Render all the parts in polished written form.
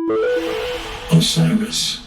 Osiris.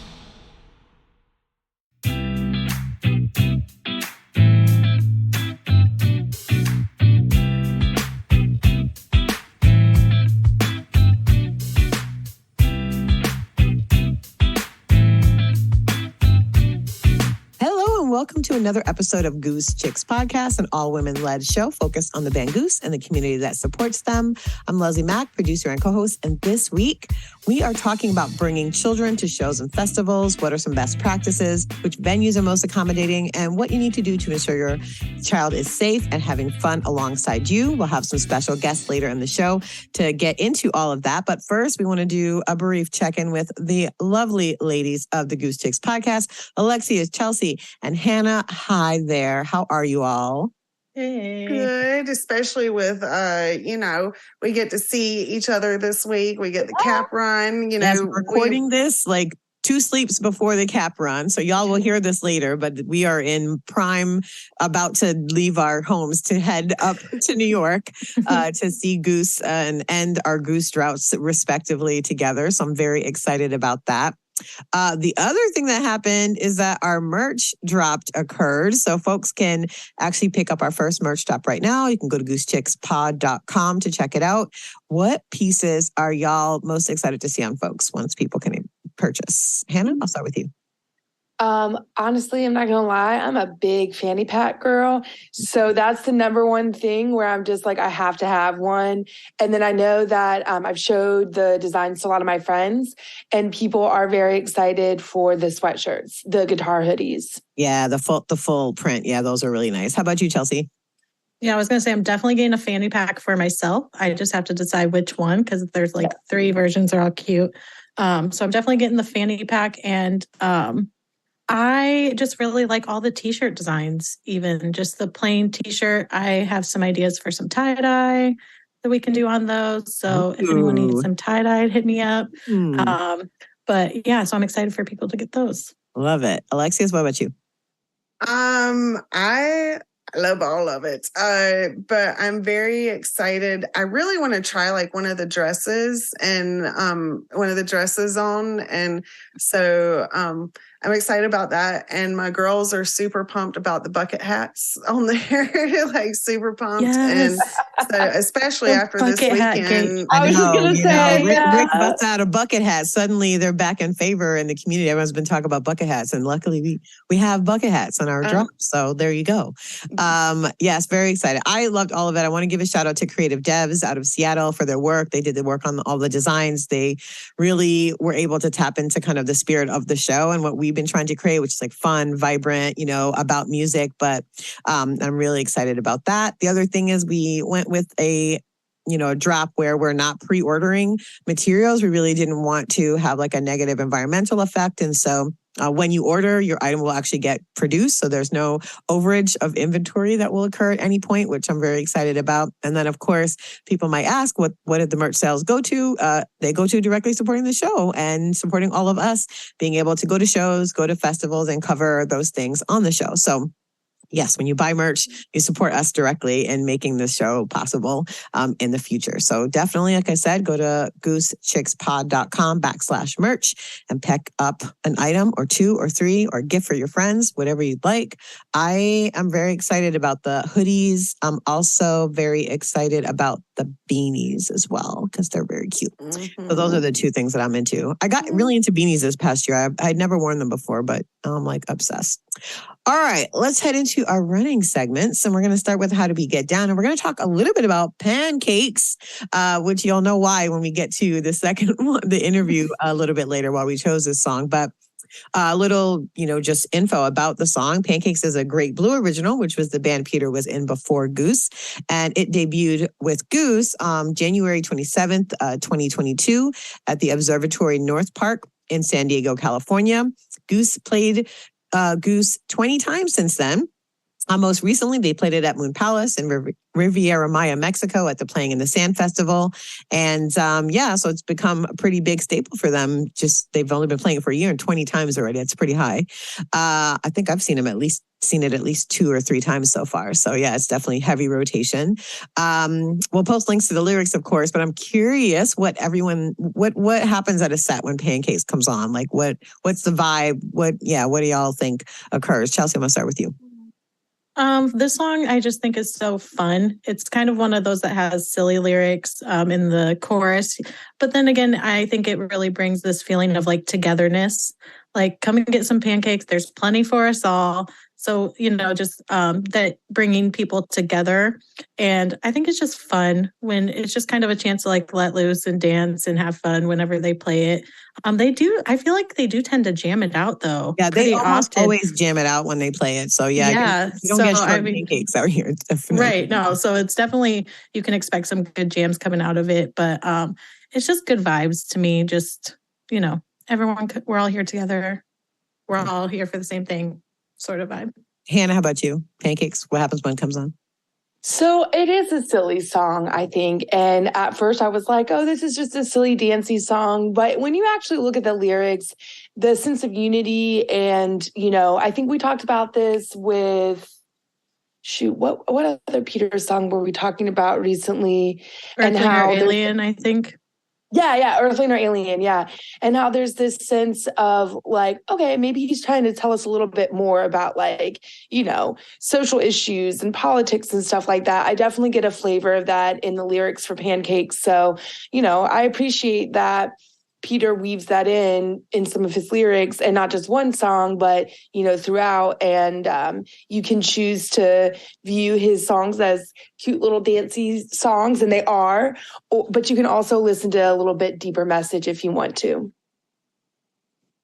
Welcome to another episode of Goose Chicks Podcast, an all-women-led show focused on the band Goose and the community that supports them. I'm Leslie Mack, producer and co-host, and this week we are talking about bringing children to shows and festivals. What are some best practices? Which venues are most accommodating? And what you need to do to ensure your child is safe and having fun alongside you. We'll have some special guests later in the show to get into all of that. But first, we want to do a brief check-in with the lovely ladies of the Goose Chicks Podcast, Alexia, Chelsea, and Hannah. Hi there. How are you all? Hey. Good, especially with, we get to see each other this week. We get the cap run, Yes, we're recording this like 2 sleeps before the cap run. So y'all will hear this later, but we are in prime, about to leave our homes to head up to New York to see Goose and end our Goose droughts respectively together. So I'm very excited about that. The other thing that happened is that our merch drop occurred. So folks can actually pick up our first merch drop right now. You can go to goosechickspod.com to check it out. What pieces are y'all most excited to see on folks once people can purchase? Hannah, I'll start with you. Honestly, I'm not going to lie. I'm a big fanny pack girl. So that's the number one thing where I'm just like, I have to have one. And then I know that I've showed the designs to a lot of my friends and people are very excited for the sweatshirts, the guitar hoodies. Yeah, the full print. Yeah, those are really nice. How about you, Chelsea? Yeah, I was going to say I'm definitely getting a fanny pack for myself. I just have to decide which one because there's like 3 versions. They're all cute. So I'm definitely getting the fanny pack and I just really like all the t-shirt designs, even just the plain t-shirt. I have some ideas for some tie-dye that we can do on those. So if anyone needs some tie-dye, hit me up. But yeah, so I'm excited for people to get those. Love it. Alexius, what about you? I love all of it. But I'm very excited. I really want to try like one of the dresses and one of the dresses on. And so I'm excited about that. And my girls are super pumped about the bucket hats on there, like super pumped. Yes. And so especially after this weekend. I was just going to say, Rick busts out a bucket hat. Suddenly they're back in favor in the community. Everyone's been talking about bucket hats. And luckily we have bucket hats on our drop. So there you go. Yes, very excited. I loved all of it. I want to give a shout out to Creative Devs out of Seattle for their work. They did the work on all the designs. They really were able to tap into kind of the spirit of the show and what we've been trying to create, which is like fun, vibrant, about music. But I'm really excited about that. The other thing is we went with a drop where we're not pre-ordering materials. We really didn't want to have like a negative environmental effect. And so when you order, your item will actually get produced. So there's no overage of inventory that will occur at any point, which I'm very excited about. And then, of course, people might ask, what did the merch sales go to? They go to directly supporting the show and supporting all of us, being able to go to shows, go to festivals, and cover those things on the show. So yes, when you buy merch, you support us directly in making this show possible in the future. So definitely, like I said, go to goosechickspod.com/merch and pick up an item or 2 or 3 or gift for your friends, whatever you'd like. I am very excited about the hoodies. I'm also very excited about the beanies as well because they're very cute. Mm-hmm. So those are the 2 things that I'm into. I got really into beanies this past year. I'd never worn them before, but I'm like obsessed. All right, let's head into our running segments. And we're going to start with how to get down. And we're going to talk a little bit about pancakes, which you'll know why when we get to the second one, the interview a little bit later while we chose this song. But a little, just info about the song. Pancakes is a Great Blue original, which was the band Peter was in before Goose. And it debuted with Goose January 27th, 2022 at the Observatory North Park in San Diego, California. Goose played Goose 20 times since then. Most recently, they played it at Moon Palace in Riviera Maya, Mexico, at the Playing in the Sand Festival. And so it's become a pretty big staple for them. Just they've only been playing it for a year and 20 times already. It's pretty high. I think I've seen it at least 2 or 3 times so far. So yeah, it's definitely heavy rotation. We'll post links to the lyrics, of course, but I'm curious what happens at a set when Pancakes comes on? Like what's the vibe? What do y'all think occurs? Chelsea, I'm gonna start with you. This song I just think is so fun. It's kind of one of those that has silly lyrics in the chorus. But then again, I think it really brings this feeling of like togetherness. Like, come and get some pancakes. There's plenty for us all. So, just that bringing people together. And I think it's just fun when it's just kind of a chance to like let loose and dance and have fun whenever they play it. I feel like they do tend to jam it out though. Yeah, they almost always jam it out when they play it. So yeah. You don't get short pancakes out here. Definitely. Right. No. So it's definitely, you can expect some good jams coming out of it, but it's just good vibes to me. Just, everyone, we're all here together. We're all here for the same thing sort of vibe. Hannah, how about you? Pancakes, what happens when it comes on? So it is a silly song, I think. And at first I was like, oh, this is just a silly dancey song. But when you actually look at the lyrics, the sense of unity and, I think we talked about this with, what other Peter song were we talking about recently? Earthling and how Alien, I think. Yeah, Earthling or Alien, yeah. And how there's this sense of like, okay, maybe he's trying to tell us a little bit more about like, social issues and politics and stuff like that. I definitely get a flavor of that in the lyrics for Pancakes. So, I appreciate that Peter weaves that in some of his lyrics, and not just one song, but, throughout. And you can choose to view his songs as cute little dancey songs, and they are, but you can also listen to a little bit deeper message if you want to.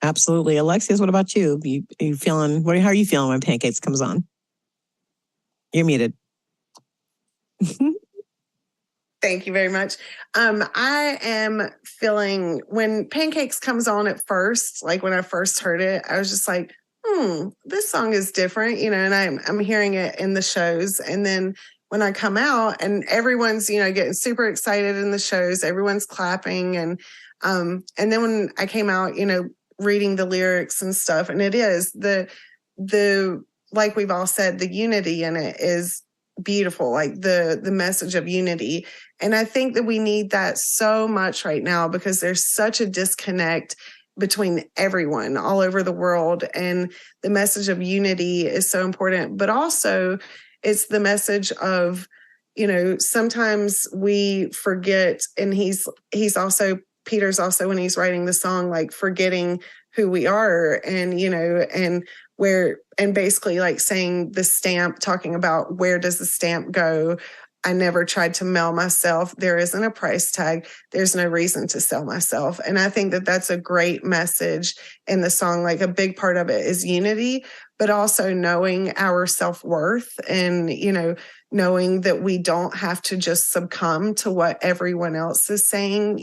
Absolutely. Alexius, what about you? How are you feeling when Pancakes comes on? You're muted. Thank you very much. I am feeling when Pancakes comes on at first, like when I first heard it, I was just like, this song is different, and I'm hearing it in the shows. And then when I come out and everyone's, getting super excited in the shows, everyone's clapping. And then when I came out, reading the lyrics and stuff, and it is the like we've all said, the unity in it is beautiful, like the message of unity. And I think that we need that so much right now because there's such a disconnect between everyone all over the world. And the message of unity is so important, but also it's the message of, sometimes we forget, and Peter's also, when he's writing the song, like forgetting who we are and, and basically like saying the stamp, talking about where does the stamp go? I never tried to mail myself. There isn't a price tag. There's no reason to sell myself. And I think that that's a great message in the song. Like a big part of it is unity, but also knowing our self-worth and, knowing that we don't have to just succumb to what everyone else is saying,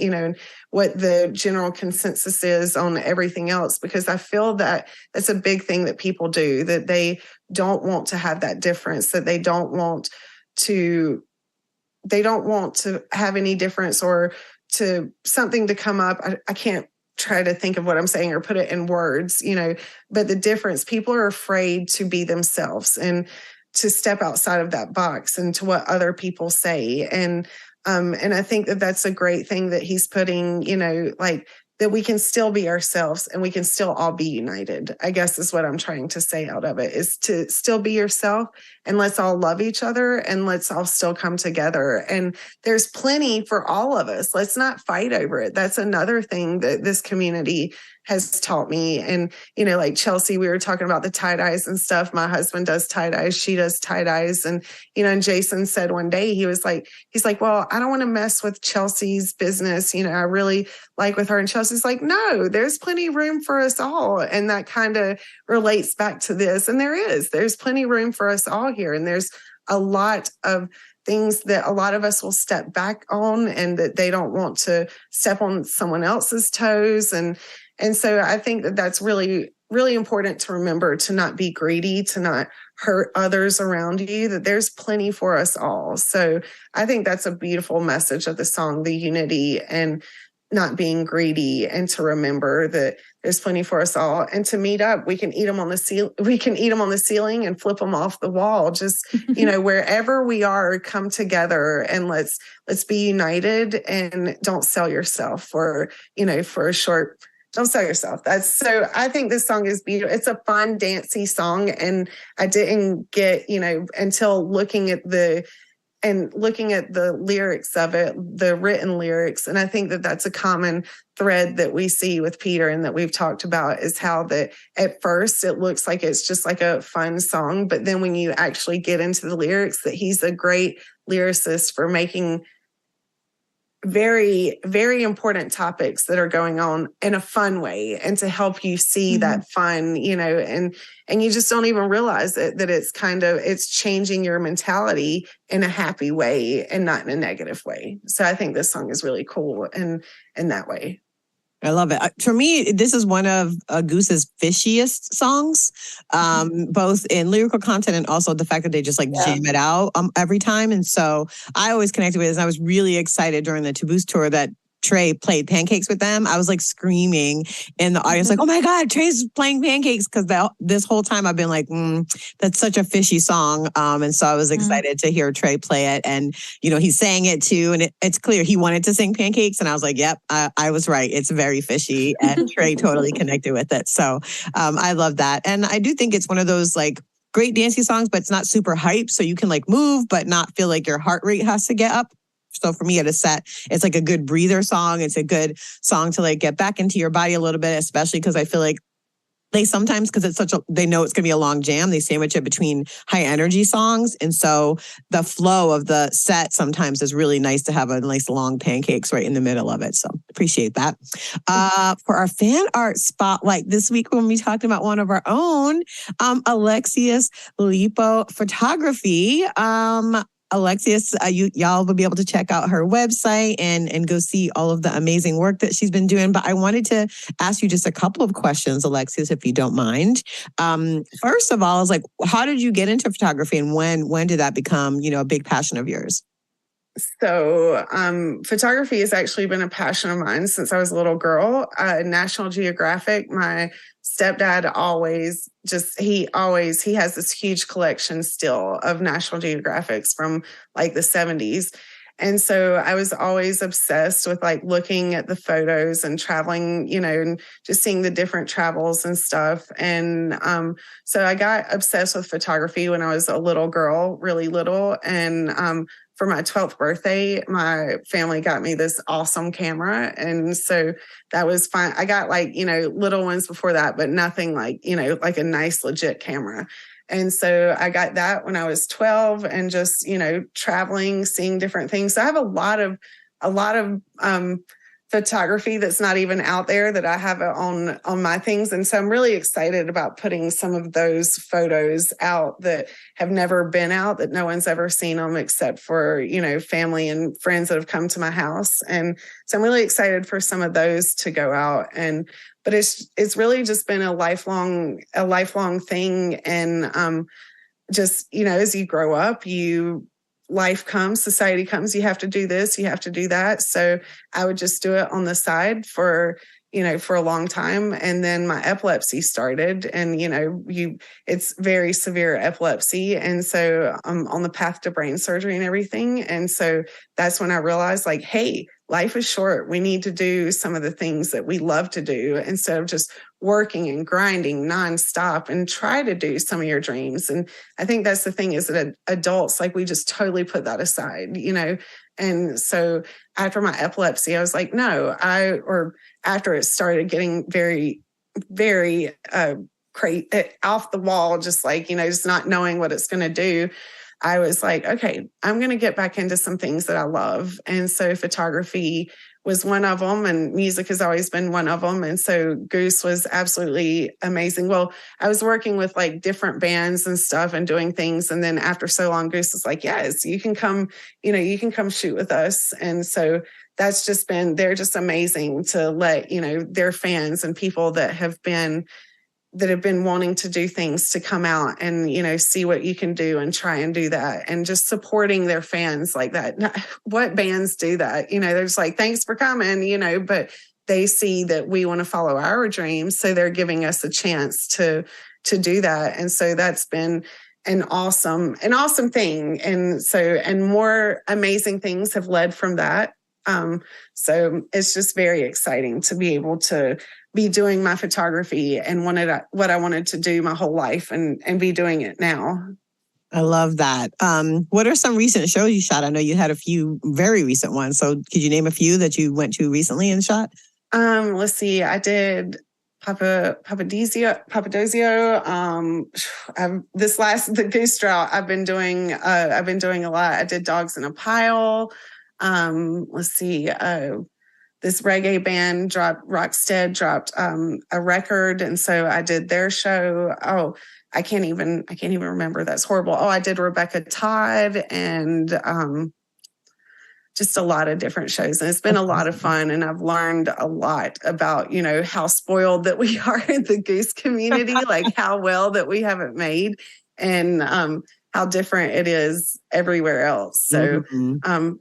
what the general consensus is on everything else, because I feel that it's a big thing that people do, that they don't want to have that difference, that they don't want to have any difference or to something to come up. I can't try to think of what I'm saying or put it in words, but the difference, people are afraid to be themselves and to step outside of that box and to what other people say. And I think that that's a great thing that he's putting, like that we can still be ourselves and we can still all be united, I guess is what I'm trying to say out of it, is to still be yourself and let's all love each other and let's all still come together. And there's plenty for all of us. Let's not fight over it. That's another thing that this community has taught me. And, like Chelsea, we were talking about the tie-dyes and stuff. My husband does tie-dyes. She does tie-dyes. And, and Jason said one day, he's like, well, I don't want to mess with Chelsea's business. I really like with her. And Chelsea's like, no, there's plenty of room for us all. And that kind of relates back to this. And there's plenty of room for us all here. And there's a lot of things that a lot of us will step back on and that they don't want to step on someone else's toes. And so I think that that's really really important to remember to not be greedy, to not hurt others around you, that there's plenty for us all. So I think that's a beautiful message of the song, the unity and not being greedy, and to remember that there's plenty for us all, and to meet up. We can eat them on the ceiling and flip them off the wall. Just, wherever we are, come together and let's be united, and don't sell yourself for a short. Don't sell yourself. I think this song is beautiful. It's a fun, dancey song. And I didn't get, until looking at the lyrics of it, the written lyrics. And I think that that's a common thread that we see with Peter and that we've talked about, is how that at first it looks like it's just like a fun song. But then when you actually get into the lyrics, that he's a great lyricist for making very, very important topics that are going on in a fun way, and to help you see that fun, and you just don't even realize that it's changing your mentality in a happy way and not in a negative way. So I think this song is really cool in that way. I love it. For me, this is one of Goose's fishiest songs, both in lyrical content and also the fact that they just jam it out every time. And so I always connected with this. I was really excited during the Toulouse tour that Trey played Pancakes with them. I was screaming in the audience, oh my God, Trey's playing Pancakes. Because this whole time I've been that's such a fishy song. And so I was excited to hear Trey play it. And, he sang it too. And it's clear he wanted to sing Pancakes. And I was like, yep, I was right. It's very fishy. And Trey totally connected with it. So I love that. And I do think it's one of those great dancey songs, but it's not super hype. So you can move, but not feel like your heart rate has to get up. So for me at a set, it's a good breather song. It's a good song to get back into your body a little bit, especially because I feel like they sometimes, because they know it's going to be a long jam, they sandwich it between high energy songs. And so the flow of the set sometimes is really nice to have a nice long Pancakes right in the middle of it. So appreciate that. For our fan art spotlight this week, we're going to be talking about one of our own, Alexius Lipo Photography. Alexius, y'all will be able to check out her website and go see all of the amazing work that she's been doing. But I wanted to ask you just a couple of questions, Alexius, if you don't mind. First of all, how did you get into photography, and when did that become, a big passion of yours? So photography has actually been a passion of mine since I was a little girl. National Geographic, my stepdad he has this huge collection still of National Geographics from the 70s. And so I was always obsessed with looking at the photos and traveling, and just seeing the different travels and stuff. And so I got obsessed with photography when I was a little girl, really little. And for my 12th birthday, my family got me this awesome camera. And so that was fine. I got little ones before that, but nothing like a nice, legit camera. And so I got that when I was 12, and just, traveling, seeing different things. So I have a lot of photography that's not even out there that I have on my things. And so I'm really excited about putting some of those photos out that have never been out, that no one's ever seen them except for, family and friends that have come to my house. And so I'm really excited for some of those to go out. But it's really just been a lifelong thing. And just, as you grow up, life comes, society comes, you have to do this, you have to do that. So I would just do it on the side for a long time. And then my epilepsy started, and, it's very severe epilepsy. And so I'm on the path to brain surgery and everything. And so that's when I realized hey, life is short. We need to do some of the things that we love to do instead of just working and grinding nonstop, and try to do some of your dreams. And I think that's the thing, is that adults, we just totally put that aside, And so after my epilepsy, I was like, no, after it started getting very, very crazy, off the wall, just just not knowing what it's going to do, I was like, okay, I'm going to get back into some things that I love. And so photography was one of them, and music has always been one of them. And so Goose was absolutely amazing. Well, I was working with different bands and stuff and doing things. And then after so long, Goose was like, yes, you can come shoot with us. And so that's just they're just amazing to let, their fans and people that have been, that have been wanting to do things to come out and, see what you can do and try and do that, and just supporting their fans like that. What bands do that? They're just like, thanks for coming, but they see that we want to follow our dreams. So they're giving us a chance to do that. And so that's been an awesome thing. And more amazing things have led from that. So it's just very exciting to be able to be doing my photography and what I wanted to do my whole life and be doing it now. I love that. What are some recent shows you shot? I know you had a few very recent ones. So could you name a few that you went to recently and shot? Let's see. I did Papadozio. The Goose Drought. I've been doing a lot. I did Dogs in a Pile. Let's see. This reggae band Rockstead dropped a record, and so I did their show. Oh, I can't even remember. That's horrible. Oh, I did Rebecca Todd and just a lot of different shows, and it's been a lot of fun. And I've learned a lot about how spoiled that we are in the Goose community, like how well that we have it made, and how different it is everywhere else. So,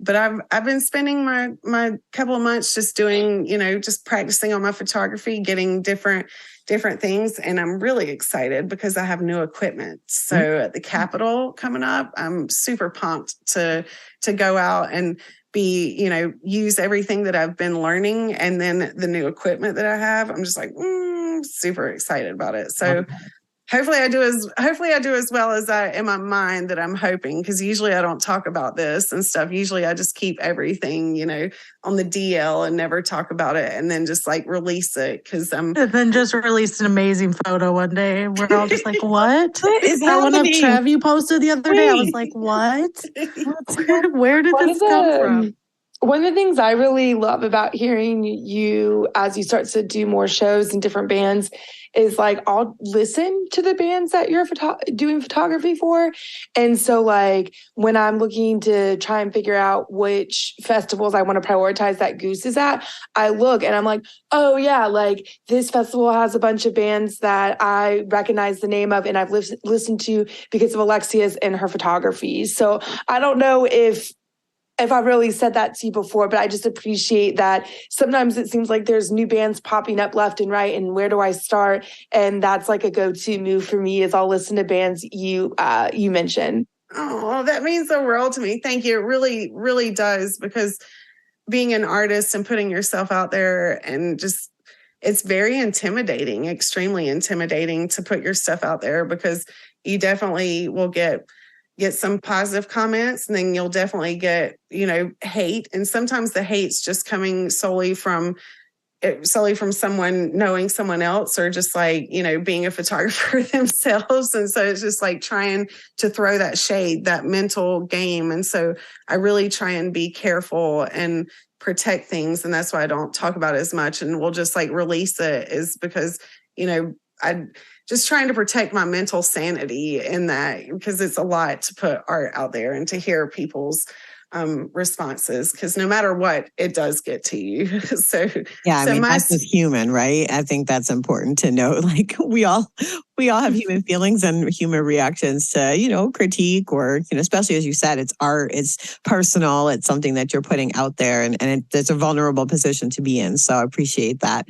but I've been spending my couple of months just doing, just practicing on my photography, getting different things. And I'm really excited because I have new equipment. So at the Capitol coming up, I'm super pumped to go out and use everything that I've been learning. And then the new equipment that I have, I'm just like, super excited about it. So hopefully I do as well as I in my mind that I'm hoping, because usually I don't talk about this and stuff. Usually I just keep everything, on the DL and never talk about it, and then just like release it because I'm. And then just released an amazing photo one day. We're all just like, what? What is that one of happening? Trev you posted the other day. I was like, what? Where did this come from? One of the things I really love about hearing you as you start to do more shows and different bands is like, I'll listen to the bands that you're doing photography for. And so like when I'm looking to try and figure out which festivals I want to prioritize that Goose is at, I look and I'm like, oh yeah, like this festival has a bunch of bands that I recognize the name of and I've listened to because of Alexia's and her photography. So I don't know if I've really said that to you before, but I just appreciate that sometimes it seems like there's new bands popping up left and right, and where do I start? And that's like a go-to move for me is I'll listen to bands you mentioned. Oh, that means the world to me. Thank you. It really, really does, because being an artist and putting yourself out there and just, it's very intimidating, extremely intimidating to put your stuff out there, because you definitely will get some positive comments, and then you'll definitely get, hate. And sometimes the hate's just coming solely from someone knowing someone else, or just like, being a photographer themselves. And so it's just like trying to throw that shade, that mental game. And so I really try and be careful and protect things. And that's why I don't talk about it as much, and we'll just like release it, is because, I just trying to protect my mental sanity in that, because it's a lot to put art out there and to hear people's responses, because no matter what, it does get to you. So yeah, that's just human, right? I think that's important to know. Like we all have human feelings and human reactions to, critique, or, especially as you said, it's art, it's personal, it's something that you're putting out there, and it's a vulnerable position to be in. So I appreciate that.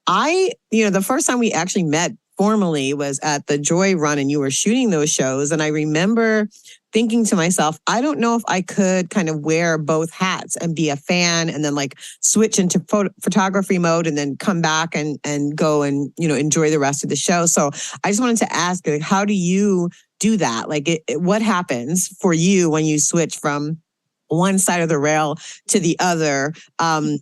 The first time we actually met formally was at the Joy Run, and you were shooting those shows. And I remember thinking to myself, I don't know if I could kind of wear both hats and be a fan and then like switch into photography mode and then come back and go and, enjoy the rest of the show. So I just wanted to ask, like, how do you do that? Like what happens for you when you switch from one side of the rail to the other?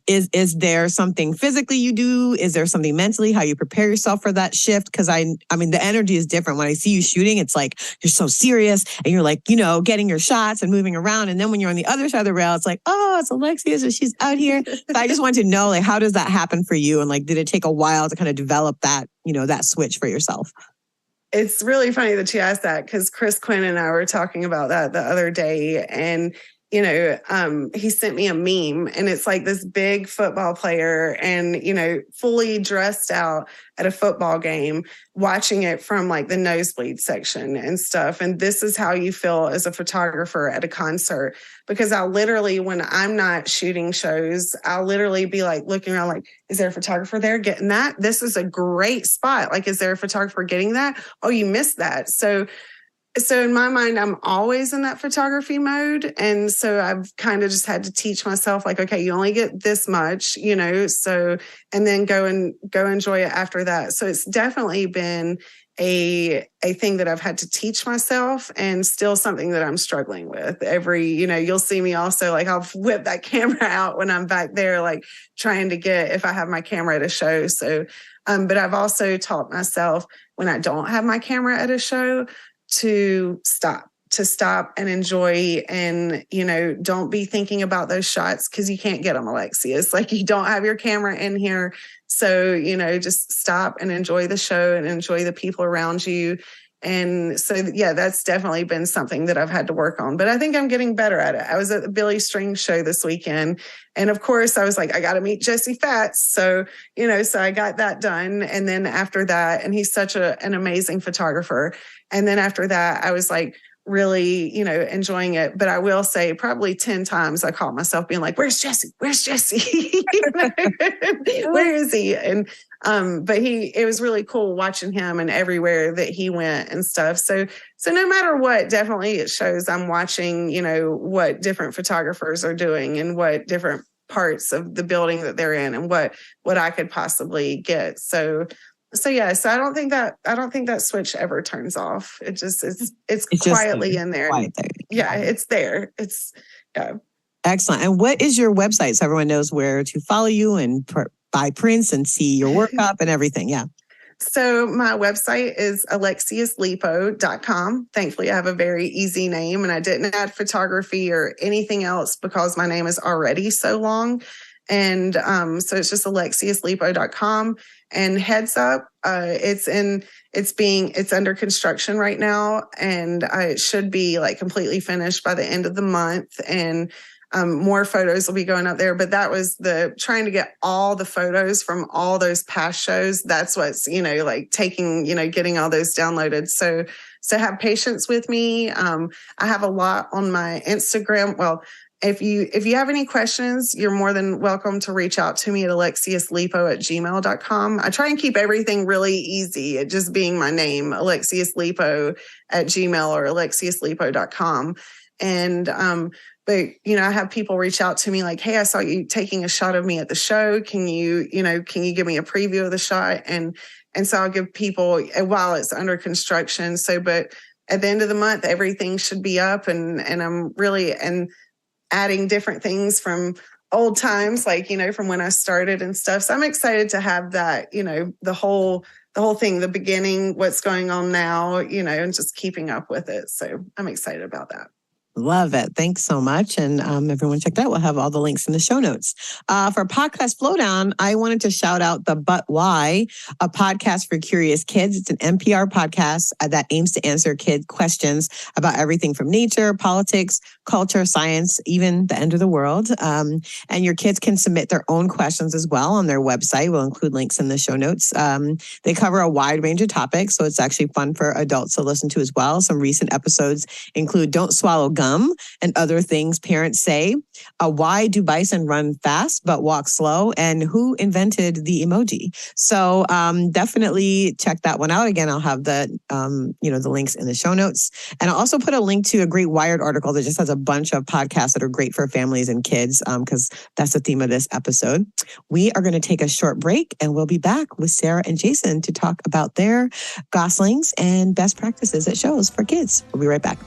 Is there something physically you do? Is there something mentally, how you prepare yourself for that shift? Because I mean, the energy is different. When I see you shooting, it's like you're so serious and you're like, getting your shots and moving around. And then when you're on the other side of the rail, it's like, oh, it's Alexia, so she's out here. So I just wanted to know, like, how does that happen for you? And like, did it take a while to kind of develop that, that switch for yourself? It's really funny that you asked that, because Chris Quinn and I were talking about that the other day, and he sent me a meme, and it's like this big football player and, fully dressed out at a football game, watching it from like the nosebleed section and stuff. And this is how you feel as a photographer at a concert, because I'll literally, when I'm not shooting shows, I'll literally be like looking around like, is there a photographer there getting that? This is a great spot. Like, is there a photographer getting that? Oh, you missed that. So in my mind, I'm always in that photography mode. And so I've kind of just had to teach myself like, okay, you only get this much, so, and then go enjoy it after that. So it's definitely been a thing that I've had to teach myself, and still something that I'm struggling with you'll see me also, like, I'll whip that camera out when I'm back there, like trying to get, if I have my camera at a show. So, but I've also taught myself when I don't have my camera at a show to stop and enjoy, and, don't be thinking about those shots, because you can't get them, Alexius. Like, you don't have your camera in here. So, just stop and enjoy the show and enjoy the people around you. And so, yeah, that's definitely been something that I've had to work on, but I think I'm getting better at it. I was at the Billy String show this weekend, and of course I was like, I got to meet Jesse Fats. So, so I got that done. And then after that, and he's such an amazing photographer. And then after that, I was like, really, enjoying it. But I will say probably 10 times I caught myself being like, where's Jesse? Where's Jesse? Where is he? And, but it was really cool watching him and everywhere that he went and stuff. So no matter what, definitely it shows I'm watching, what different photographers are doing and what different parts of the building that they're in and what I could possibly get. So yeah, so I don't think that switch ever turns off. It's quietly in there. Yeah, it's there. Yeah. Excellent. And what is your website, so everyone knows where to follow you and buy prints and see your work up and everything? Yeah. So my website is alexiuslipo.com. Thankfully, I have a very easy name, and I didn't add photography or anything else because my name is already so long. And so it's just alexiuslipo.com. And heads up, it's under construction right now, and it should be like completely finished by the end of the month. And more photos will be going up there. But that was trying to get all the photos from all those past shows. That's what's, like taking, getting all those downloaded. So have patience with me. I have a lot on my Instagram. Well, if you have any questions, you're more than welcome to reach out to me at alexiuslipo@gmail.com. I try and keep everything really easy, it just being my name, alexiuslipo@gmail or alexiuslipo.com. And, but, I have people reach out to me like, hey, I saw you taking a shot of me at the show. Can you give me a preview of the shot? And so I'll give people while it's under construction. So, but at the end of the month, everything should be up, and I'm really, and adding different things from old times, like, from when I started and stuff. So I'm excited to have that, the whole thing, the beginning, what's going on now, and just keeping up with it. So I'm excited about that. Love it. Thanks so much. And everyone check that out. We'll have all the links in the show notes. For Podcast Flowdown, I wanted to shout out the But Why, a podcast for curious kids. It's an NPR podcast that aims to answer kid questions about everything from nature, politics, culture, science, even the end of the world. And your kids can submit their own questions as well on their website. We'll include links in the show notes. They cover a wide range of topics, so it's actually fun for adults to listen to as well. Some recent episodes include Don't Swallow Gum and other things parents say, why do bison run fast but walk slow, and who invented the emoji. So definitely check that one out. Again, I'll have the links in the show notes, and I'll also put a link to a great Wired article that just has a bunch of podcasts that are great for families and kids, because that's the theme of this episode. We are going to take a short break, and we'll be back with Sarah and Jason to talk about their Goslings and best practices at shows for kids. We'll be right back.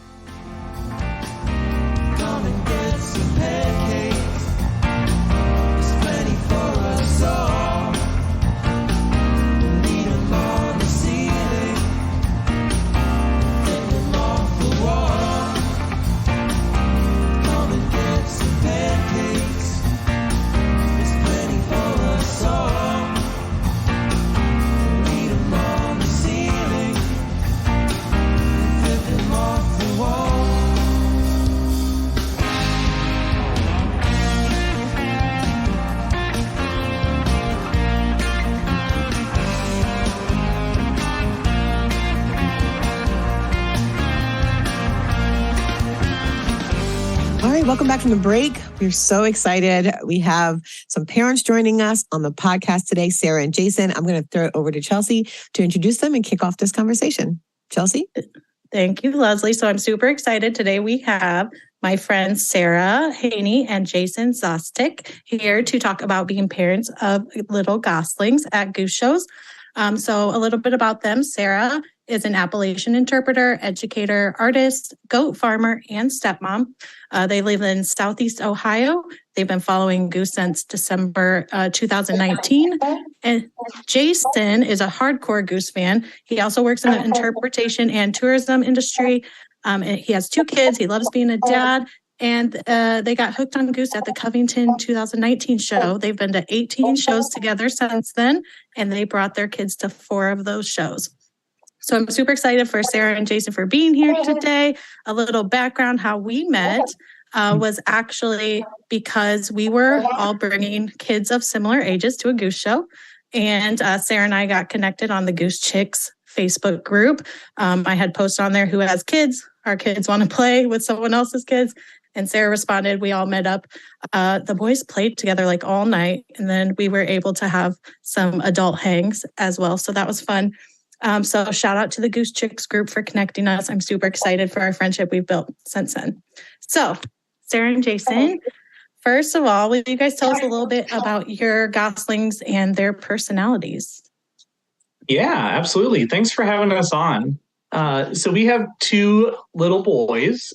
right, welcome back from the break. We're so excited. We have some parents joining us on the podcast today, Sarah and Jason. I'm going to throw it over to Chelsea to introduce them and kick off this conversation. Chelsea? Thank you, Leslie. So I'm super excited. Today we have my friends Sarah Haney and Jason Zostic here to talk about being parents of little goslings at Goose shows. So a little bit about them. Sarah is an Appalachian interpreter, educator, artist, goat farmer, and stepmom. They live in Southeast Ohio. They've been following Goose since December 2019. And Jason is a hardcore Goose fan. He also works in the interpretation and tourism industry. And he has 2 kids. He loves being a dad. And they got hooked on Goose at the Covington 2019 show. They've been to 18 shows together since then, and they brought their kids to 4 of those shows. So I'm super excited for Sarah and Jason for being here today. A little background, how we met was actually because we were all bringing kids of similar ages to a Goose show. And Sarah and I got connected on the Goose Chicks Facebook group. I had posted on there, who has kids? Our kids want to play with someone else's kids. And Sarah responded, we all met up. The boys played together like all night. And then we were able to have some adult hangs as well. So that was fun. So shout out to the Goose Chicks group for connecting us. I'm super excited for our friendship we've built since then. So Sarah and Jason, first of all, will you guys tell us a little bit about your goslings and their personalities? Yeah, absolutely. Thanks for having us on. So we have 2 little boys,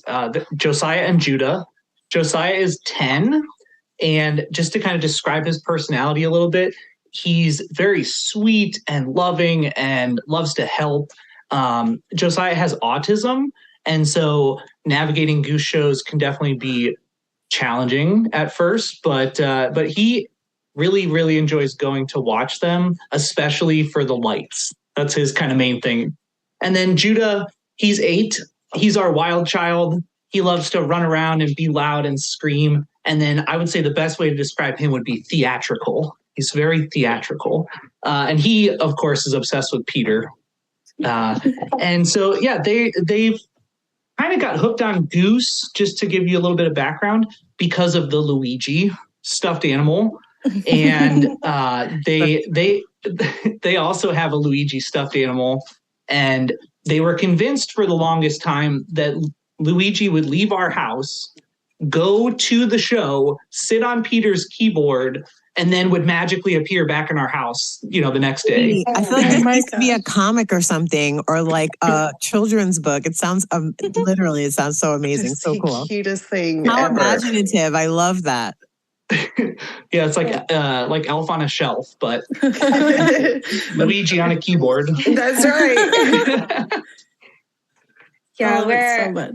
Josiah and Judah. Josiah is 10. And just to kind of describe his personality a little bit, he's very sweet and loving and loves to help. Josiah has autism. And so navigating Goose shows can definitely be challenging at first, but he really, really enjoys going to watch them, especially for the lights. That's his kind of main thing. And then Judah, he's 8. He's our wild child. He loves to run around and be loud and scream. And then I would say the best way to describe him would be theatrical. He's very theatrical. And he, of course, is obsessed with Peter. And so, yeah, they've kind of got hooked on Goose, just to give you a little bit of background, because of the Luigi stuffed animal. And they also have a Luigi stuffed animal. And they were convinced for the longest time that Luigi would leave our house, go to the show, sit on Peter's keyboard, and then would magically appear back in our house, the next day. I feel like this needs to be a comic or something, or like a children's book. It sounds literally, it sounds so amazing, so cool. Cutest thing How ever. imaginative! I love that. Yeah, it's like Elf on a Shelf, but Luigi on a keyboard. That's right. Yeah, so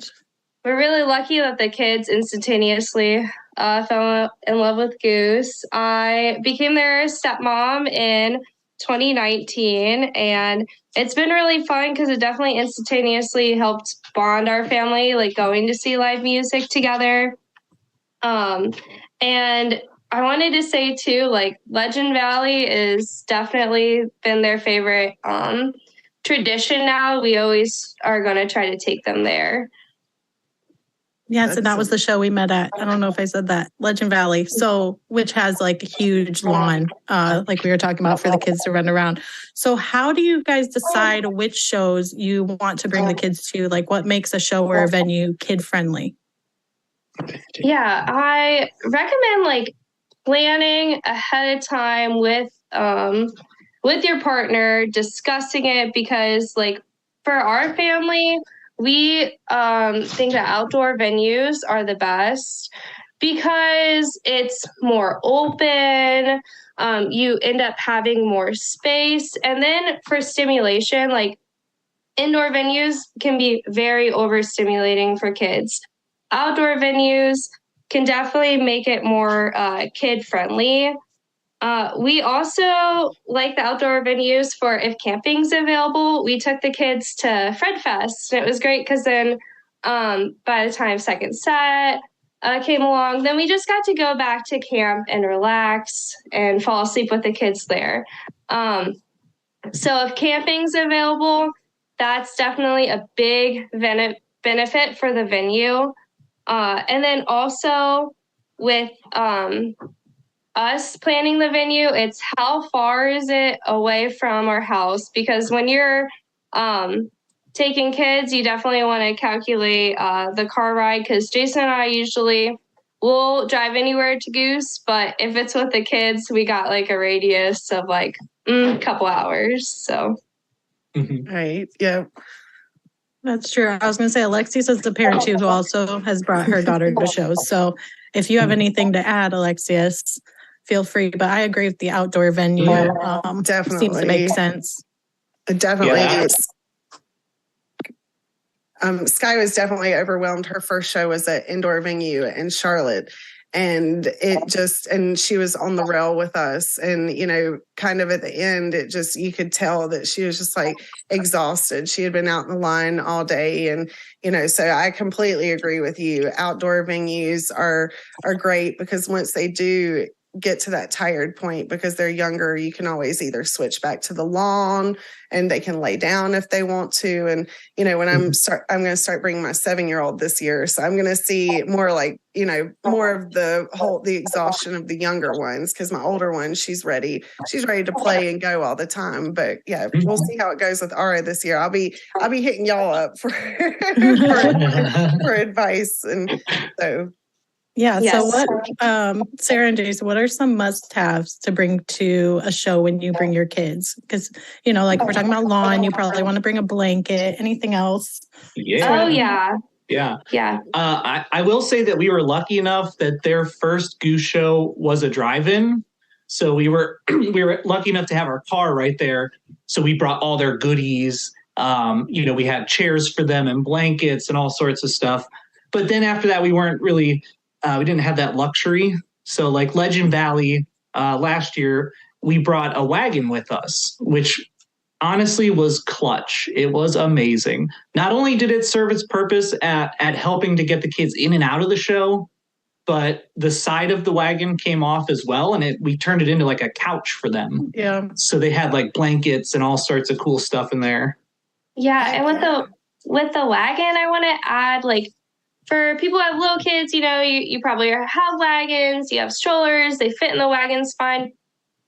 we're really lucky that the kids instantaneously fell in love with Goose. I became their stepmom in 2019, and it's been really fun because it definitely instantaneously helped bond our family, like going to see live music together. And I wanted to say too, like Legend Valley is definitely been their favorite tradition now. We always are going to try to take them there. Yes, and that was the show we met at. I don't know if I said that. Legend Valley. So, which has like a huge lawn, like we were talking about, for the kids to run around. So how do you guys decide which shows you want to bring the kids to? Like, what makes a show or a venue kid friendly? Yeah, I recommend like planning ahead of time with your partner, discussing it, because like for our family, we think that outdoor venues are the best because it's more open. You end up having more space. And then for stimulation, like indoor venues can be very overstimulating for kids. Outdoor venues can definitely make it more kid friendly. We also like the outdoor venues for if camping's available. We took the kids to Fred Fest, and it was great because then by the time second set came along, then we just got to go back to camp and relax and fall asleep with the kids there. So if camping's available, that's definitely a big benefit for the venue. And then also with us planning the venue, it's how far is it away from our house? Because when you're taking kids, you definitely want to calculate the car ride, because Jason and I usually will drive anywhere to Goose, but if it's with the kids, we got like a radius of like a couple hours. So Right. Yeah. That's true. I was going to say, Alexis is the parent too, who also has brought her daughter to shows. So if you have anything to add, Alexius, feel free. But I agree with the outdoor venue. Definitely. Seems to make sense. It definitely Yeah. is. Sky was definitely overwhelmed. Her first show was at indoor venue in Charlotte. And she was on the rail with us. And, you know, kind of at the end, you could tell that she was just like exhausted. She had been out in the line all day. And, you know, so I completely agree with you. Outdoor venues are great, because once they do get to that tired point, because they're younger, you can always either switch back to the lawn and they can lay down if they want to. And, you know, when I'm going to start bringing my 7-year-old this year. So I'm going to see more like, you know, more of the exhaustion of the younger ones, because my older one, she's ready to play and go all the time. But yeah, we'll see how it goes with Ara this year. I'll be hitting y'all up for advice. And so Yeah. Yes. So what, Sarah and Jason, what are some must-haves to bring to a show when you bring your kids? Because, you know, like we're talking about lawn, you probably want to bring a blanket. Anything else? Yeah. Oh yeah. Yeah. Yeah. I will say that we were lucky enough that their first Goose show was a drive-in. So we were lucky enough to have our car right there. So we brought all their goodies. You know, we had chairs for them and blankets and all sorts of stuff. But then after that, we weren't really, we didn't have that luxury. So like Legend Valley last year, we brought a wagon with us, which honestly was clutch. It was amazing. Not only did it serve its purpose at helping to get the kids in and out of the show, but the side of the wagon came off as well, and we turned it into like a couch for them. Yeah. So they had like blankets and all sorts of cool stuff in there. Yeah, and with the wagon, I want to add, like, for people who have little kids, you know, you probably have wagons, you have strollers, they fit in the wagons fine.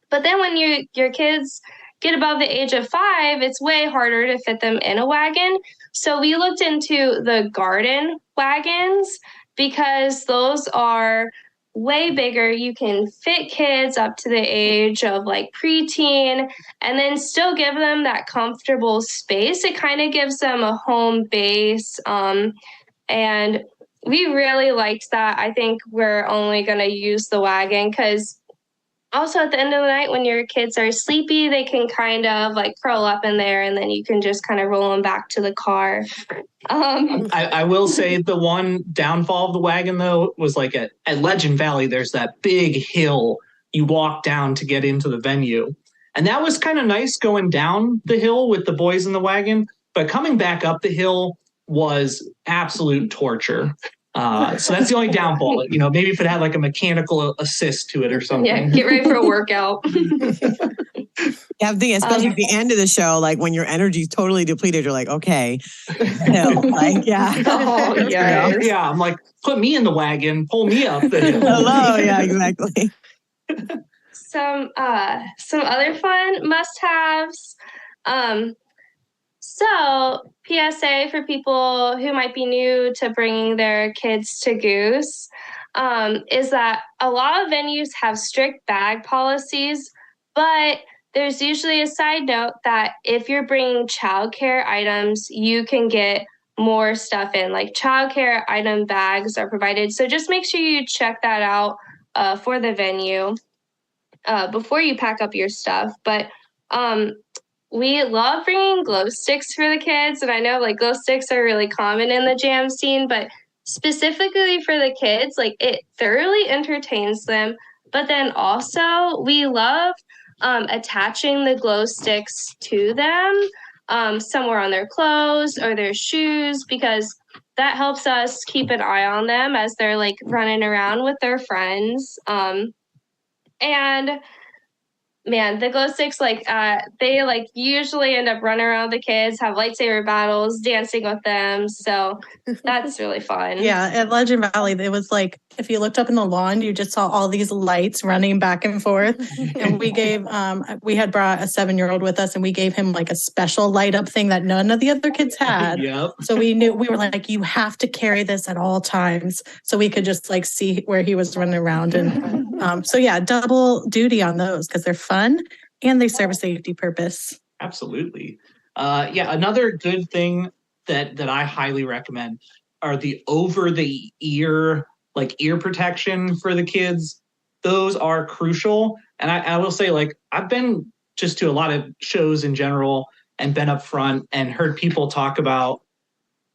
But then when your kids get above the age of 5, it's way harder to fit them in a wagon. So we looked into the garden wagons, because those are way bigger. You can fit kids up to the age of like preteen and then still give them that comfortable space. It kind of gives them a home base. And we really liked that. I think we're only going to use the wagon because also at the end of the night, when your kids are sleepy, they can kind of like curl up in there, and then you can just kind of roll them back to the car. I will say the one downfall of the wagon, though, was like at Legend Valley, there's that big hill you walk down to get into the venue. And that was kind of nice going down the hill with the boys in the wagon. But coming back up the hill was absolute torture. So that's the only downfall. You know, maybe if it had like a mechanical assist to it or something. Yeah, get ready for a workout. Yeah, I'm thinking, especially at the end of the show, like when your energy's totally depleted, you're like, okay, like, yeah. Oh, yes. Yeah, I'm like, put me in the wagon, pull me up the hill. Hello, yeah, exactly. Some other fun must-haves. So, PSA for people who might be new to bringing their kids to Goose is that a lot of venues have strict bag policies, but there's usually a side note that if you're bringing childcare items, you can get more stuff in. Like childcare item bags are provided. So just make sure you check that out for the venue before you pack up your stuff. But we love bringing glow sticks for the kids. And I know like glow sticks are really common in the jam scene, but specifically for the kids, like it thoroughly entertains them. But then also we love attaching the glow sticks to them somewhere on their clothes or their shoes, because that helps us keep an eye on them as they're like running around with their friends. And man, the glow sticks, like, they like usually end up running around the kids, have lightsaber battles, dancing with them. So that's really fun. Yeah, at Legend Valley, it was like if you looked up in the lawn, you just saw all these lights running back and forth. And we had brought a 7-year-old with us, and we gave him like a special light up thing that none of the other kids had. Yep. So we were like, you have to carry this at all times, so we could just like see where he was running around. And so yeah, double duty on those because they're fun and they serve a safety purpose. Absolutely. Yeah, another good thing that I highly recommend are the over the ear, like ear protection for the kids. Those are crucial. And I will say, like, I've been just to a lot of shows in general and been up front and heard people talk about,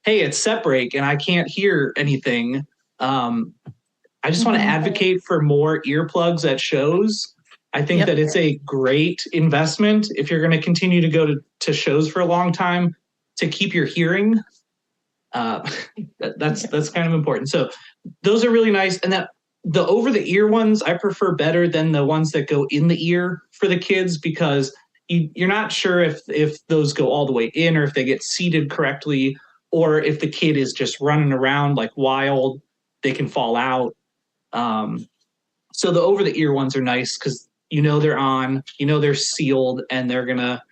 hey, it's set break and I can't hear anything. I just want to advocate for more earplugs at shows. I think that it's a great investment if you're going to continue to go to shows for a long time to keep your hearing. That's kind of important. So those are really nice. And that the over the ear ones I prefer better than the ones that go in the ear for the kids, because you're not sure if those go all the way in or if they get seated correctly, or if the kid is just running around like wild, they can fall out. So the over the ear ones are nice because they're on, they're sealed, and they're gonna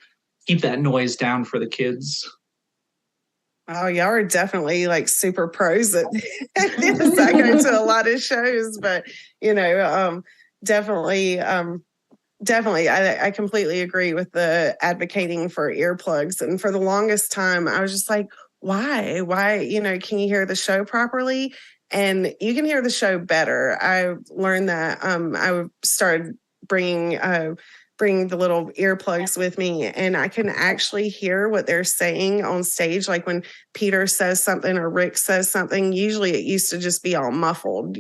keep that noise down for the kids. Oh, y'all are definitely like super pros at this. I go to a lot of shows, but definitely, I completely agree with the advocating for earplugs. And for the longest time, I was just like, why, can you hear the show properly? And you can hear the show better. I learned that I started bringing the little earplugs with me, and I can actually hear what they're saying on stage. Like when Peter says something or Rick says something, usually it used to just be all muffled,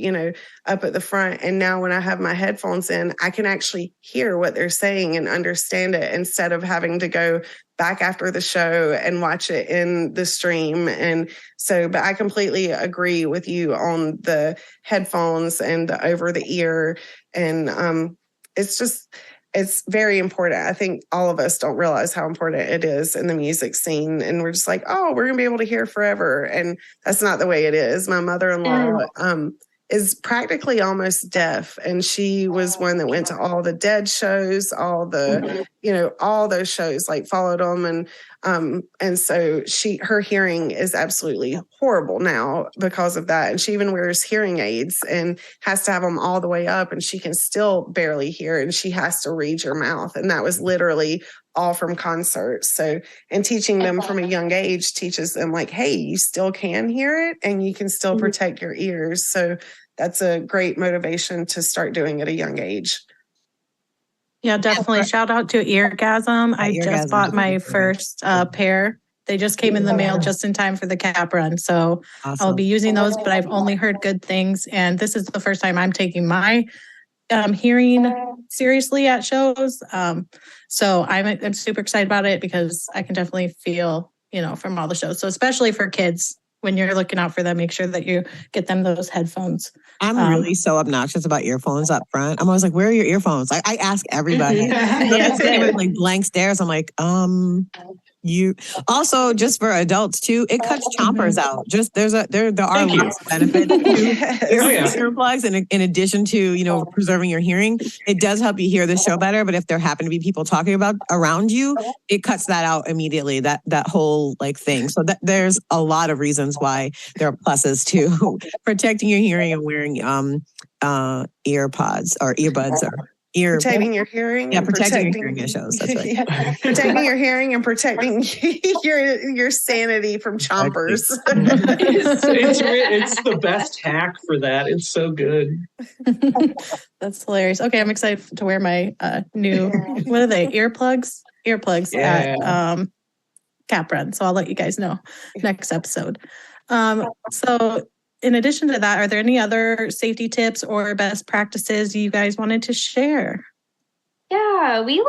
up at the front. And now when I have my headphones in, I can actually hear what they're saying and understand it instead of having to go back after the show and watch it in the stream. And so, but I completely agree with you on the headphones and the over the ear. And it's very important. I think all of us don't realize how important it is in the music scene. And we're just like, oh, we're going to be able to hear forever. And that's not the way it is. My mother-in-law is practically almost deaf. And she was one that went to all the Dead shows, all the, all those shows, like followed them. And so her hearing is absolutely horrible now because of that. And she even wears hearing aids and has to have them all the way up, and she can still barely hear, and she has to read your mouth. And that was literally all from concerts. So, and teaching them from a young age teaches them like, hey, you still can hear it and you can still protect your ears. So that's a great motivation to start doing at a young age. Yeah, definitely. Shout out to Eargasm. I just bought my first pair. They just came in the mail just in time for the cap run. So I'll be using those, but I've only heard good things. And this is the first time I'm taking my hearing seriously at shows. So I'm super excited about it because I can definitely feel, from all the shows. So especially for kids, when you're looking out for them, make sure that you get them those headphones. I'm really so obnoxious about earphones up front. I'm always like, where are your earphones? I ask everybody. With like blank stares. I'm like, you also, just for adults too, it cuts chompers out. Just there are lots of benefits to earplugs, and in addition to preserving your hearing, it does help you hear the show better. But if there happen to be people talking about around you, it cuts that out immediately. That whole like thing. So there's a lot of reasons why there are pluses to protecting your hearing and wearing ear pods or earbuds or protecting your hearing. Yeah, protecting your hearing shows. That's right. Yeah. Protecting your hearing and protecting your sanity from chompers. It's the best hack for that. It's so good. That's hilarious. Okay, I'm excited to wear my new, what are they, earplugs? Earplugs at Cap Run. So I'll let you guys know next episode. So in addition to that, are there any other safety tips or best practices you guys wanted to share? Yeah, we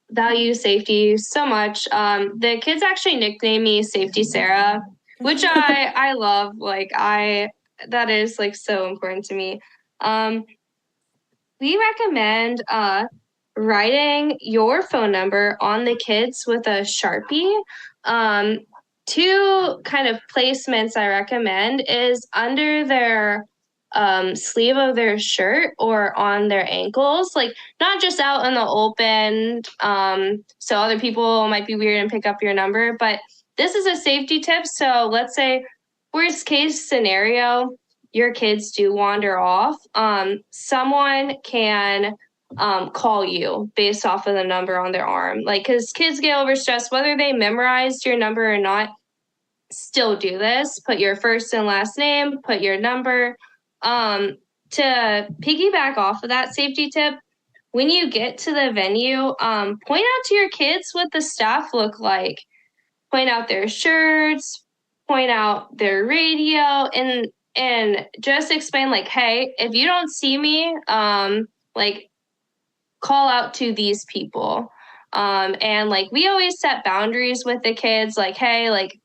value safety so much. The kids actually nicknamed me Safety Sarah, which I love. That is so important to me. We recommend writing your phone number on the kids with a Sharpie. Two kind of placements I recommend is under their sleeve of their shirt or on their ankles, like not just out in the open, so other people might be weird and pick up your number, but this is a safety tip. So let's say worst case scenario, your kids do wander off. Someone can call you based off of the number on their arm, like, because kids get overstressed whether they memorized your number or not. Still do this. Put your first and last name, put your number. To piggyback off of that safety tip, when you get to the venue, point out to your kids what the staff look like. Point out their shirts, point out their radio, and just explain, like, hey, if you don't see me, like, call out to these people. And like, we always set boundaries with the kids, like, hey, like,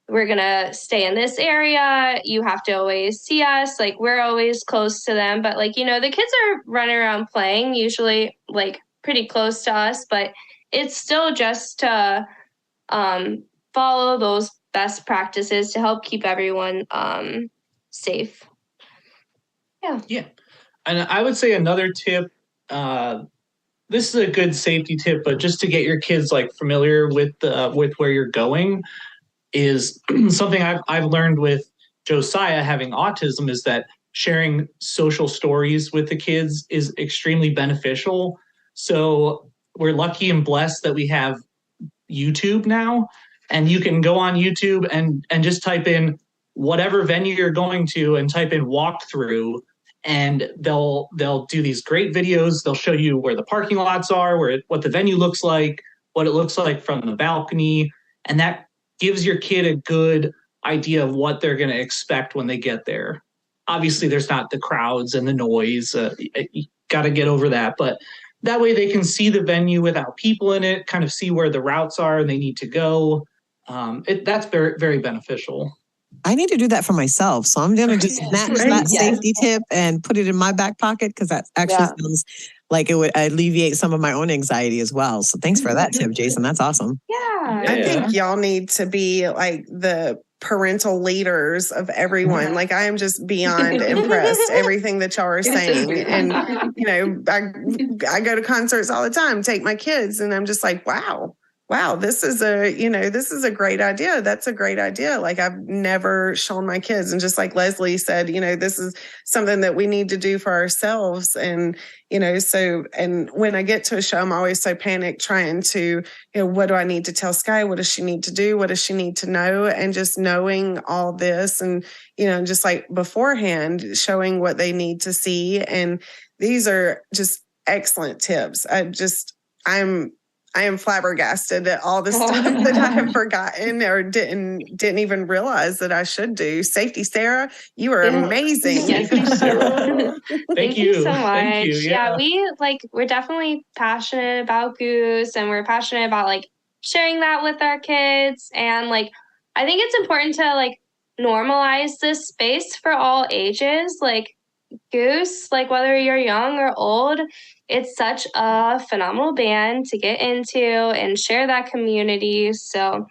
we're going to stay in this area. You have to always see us. Like, we're always close to them. But like, the kids are running around playing, usually like pretty close to us, but it's still just to follow those best practices to help keep everyone safe. Yeah. And I would say another tip, this is a good safety tip, but just to get your kids like familiar with where you're going, is something I've learned with Josiah having autism, is that sharing social stories with the kids is extremely beneficial. So we're lucky and blessed that we have YouTube now, and you can go on YouTube and just type in whatever venue you're going to and type in walkthrough, and they'll do these great videos. They'll show you where the parking lots are, what the venue looks like, what it looks like from the balcony, and that gives your kid a good idea of what they're going to expect when they get there. Obviously, there's not the crowds and the noise. You got to get over that. But that way they can see the venue without people in it, kind of see where the routes are and they need to go. That's very, very beneficial. I need to do that for myself. So I'm going to just snatch that safety tip and put it in my back pocket, because that actually sounds like it would alleviate some of my own anxiety as well. So thanks for that tip, Jason. That's awesome. Yeah. I think y'all need to be like the parental leaders of everyone. Like, I am just beyond impressed everything that y'all are saying. And I go to concerts all the time, take my kids, and I'm just like, wow, this is a great idea. That's a great idea. Like, I've never shown my kids. And just like Leslie said, this is something that we need to do for ourselves. And, and when I get to a show, I'm always so panicked trying to, what do I need to tell Sky? What does she need to do? What does she need to know? And just knowing all this and, just like beforehand, showing what they need to see. And these are just excellent tips. I am flabbergasted at all the stuff that I have forgotten or didn't even realize that I should do. Safety, Sarah, you are amazing. Safety, Sarah. Thank you so much. Thank you. Yeah, we're definitely passionate about Goose, and we're passionate about like sharing that with our kids. And like, I think it's important to like normalize this space for all ages. Like, Goose, like whether you're young or old, it's such a phenomenal band to get into and share that community. So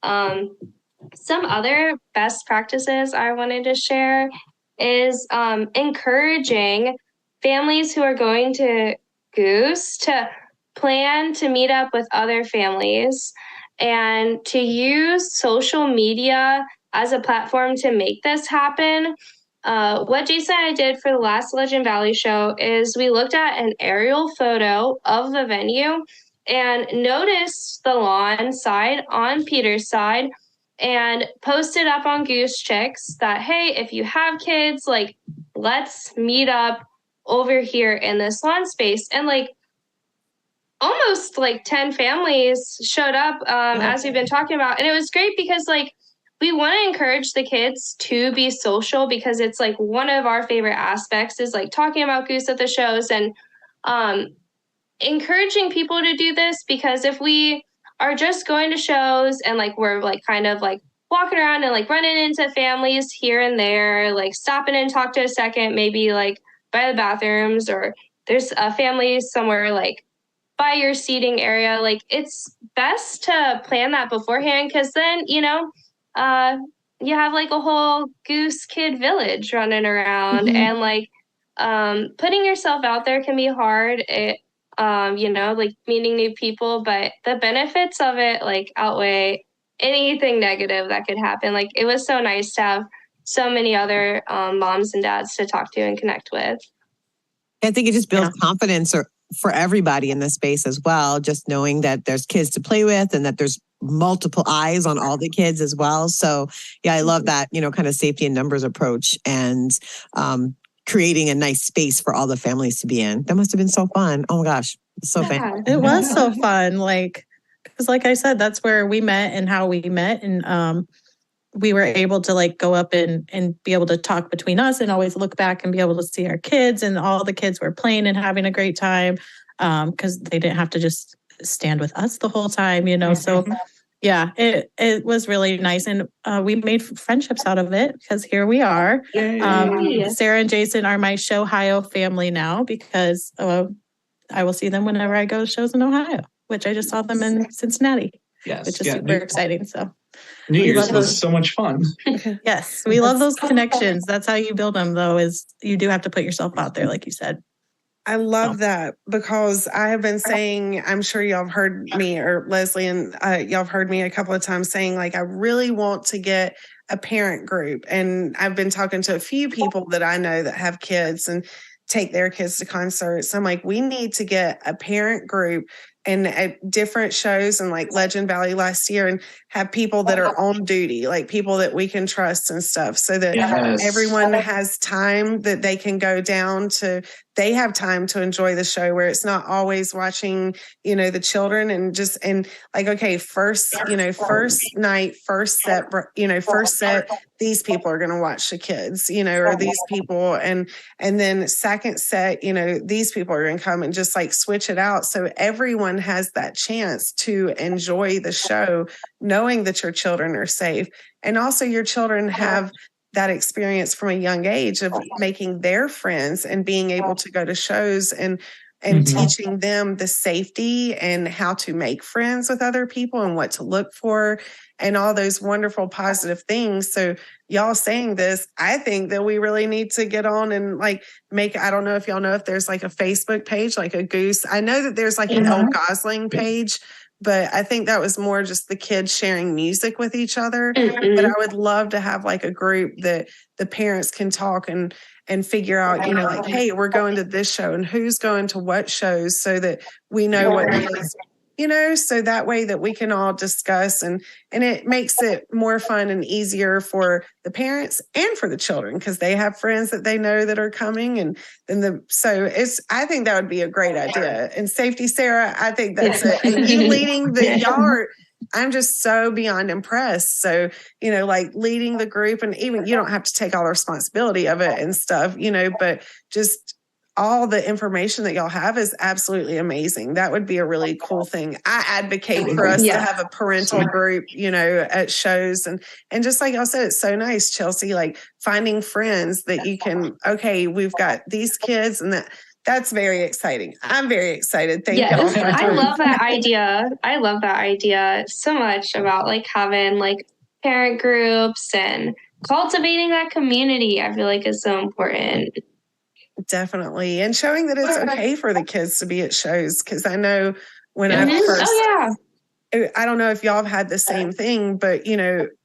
some other best practices I wanted to share is encouraging families who are going to Goose to plan to meet up with other families and to use social media as a platform to make this happen. What Jason and I did for the last Legend Valley show is we looked at an aerial photo of the venue and noticed the lawn side on Peter's side and posted up on Goose Chicks that, hey, if you have kids, like, let's meet up over here in this lawn space. And like, almost like 10 families showed up as we've been talking about. And it was great because like, we want to encourage the kids to be social, because it's like one of our favorite aspects is like talking about Goose at the shows and encouraging people to do this, because if we are just going to shows and like we're like kind of like walking around and like running into families here and there, like stopping and talk to a second, maybe like by the bathrooms, or there's a family somewhere like by your seating area, like it's best to plan that beforehand, because then, you have like a whole Goose Kid village running around, and like putting yourself out there can be hard. Like meeting new people, but the benefits of it like outweigh anything negative that could happen. Like it was so nice to have so many other moms and dads to talk to and connect with. I think it just builds confidence for everybody in this space as well, just knowing that there's kids to play with and that there's multiple eyes on all the kids as well. So yeah, I love that, kind of safety in numbers approach, and creating a nice space for all the families to be in. That must have been so fun. Oh my gosh, so fun. It was so fun. Because like I said, that's where we met and how we met. And we were able to like go up and be able to talk between us and always look back and be able to see our kids, and all the kids were playing and having a great time, because they didn't have to just stand with us the whole time, So yeah, it was really nice. And we made friendships out of it, because here we are. Sarah and Jason are my Showhio family now, because I will see them whenever I go to shows in Ohio, which I just saw them in Cincinnati, which is super exciting. So New Year's was so much fun. Yes, we love those connections. That's how you build them, though, is you do have to put yourself out there, like you said. I love that, because I have been saying, I'm sure y'all have heard me, or Leslie, and y'all have heard me a couple of times saying, like, I really want to get a parent group. And I've been talking to a few people that I know that have kids and take their kids to concerts. I'm like, we need to get a parent group and at different shows, and like Legend Valley last year, and have people that are on duty, like people that we can trust and stuff, so that everyone has time that they can go down to. They have time to enjoy the show, where it's not always watching, the children, and like, okay, first night, first set, these people are going to watch the kids, or these people, and then second set, these people are going to come, and just like switch it out. So everyone has that chance to enjoy the show, knowing that your children are safe. And also your children have that experience from a young age of making their friends and being able to go to shows and teaching them the safety and how to make friends with other people and what to look for and all those wonderful positive things. So y'all saying this, I think that we really need to get on and like I don't know if y'all know if there's like a Facebook page, like a Goose. I know that there's like an old Gosling page, but I think that was more just the kids sharing music with each other. But I would love to have like a group that the parents can talk and figure out, like, hey, we're going to this show and who's going to what shows, so that we know what kids, so that way that we can all discuss, and it makes it more fun and easier for the parents and for the children, because they have friends that they know that are coming. And then I think that would be a great idea. And safety, Sarah, I think that's it. And you leading I'm just so beyond impressed. So, like leading the group, and even you don't have to take all the responsibility of it and stuff, but just all the information that y'all have is absolutely amazing. That would be a really cool thing. I advocate for us to have a parental group, at shows. And just like y'all said, it's so nice, Chelsea, like finding friends that you can, okay, we've got these kids, and that's very exciting. I'm very excited. Thank you. I love that idea. I love that idea so much, about like having like parent groups and cultivating that community. I feel like is so important. Definitely. And showing that it's okay for the kids to be at shows. Because I know when I first, I don't know if y'all have had the same thing, but,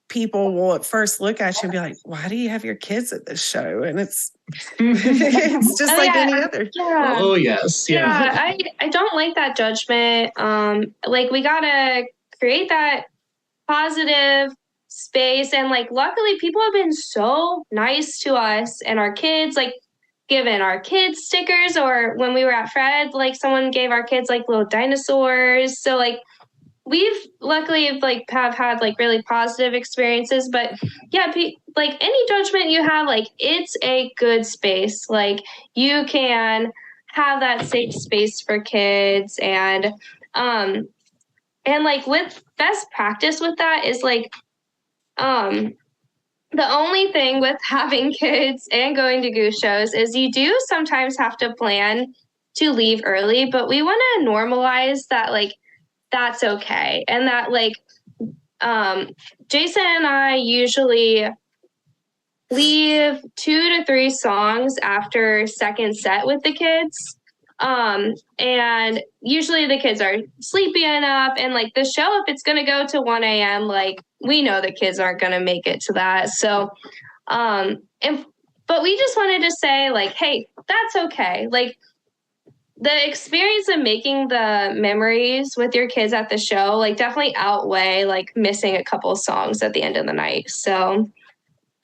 people will at first look at you and be like, why do you have your kids at this show? And it's it's just any other. Yeah. Oh, yes. Yeah. I don't like that judgment. Like we got to create that positive space. And like, luckily people have been so nice to us and our kids, like given our kids stickers, or when we were at Fred, like someone gave our kids like little dinosaurs. So like, we've luckily have had like really positive experiences. But yeah, like any judgment you have, like it's a good space. Like you can have that safe space for kids, and like with best practice with that is like the only thing with having kids and going to Goose shows is you do sometimes have to plan to leave early, but we want to normalize that, like, that's okay. And that, like, Jason and I usually leave 2 to 3 songs after second set with the kids. And usually the kids are sleepy enough, and like the show, if it's going to go to 1 a.m., like we know the kids aren't going to make it to that. So, but we just wanted to say, like, hey, that's okay. Like, the experience of making the memories with your kids at the show, like, definitely outweigh like missing a couple of songs at the end of the night. So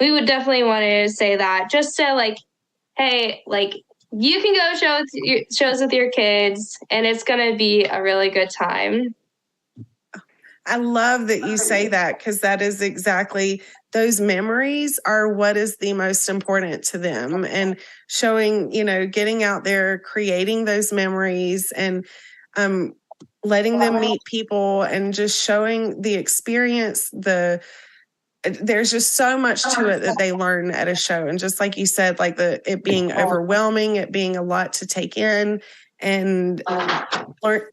we would definitely want to say that, just to like, hey, like, you can go shows with your kids, and it's going to be a really good time. I love that you say that, because that is exactly, those memories are what is the most important to them, and showing, getting out there, creating those memories, and letting them meet people, and just showing the experience. There's just so much to it that they learn at a show. And just like you said, like it being overwhelming, it being a lot to take in, and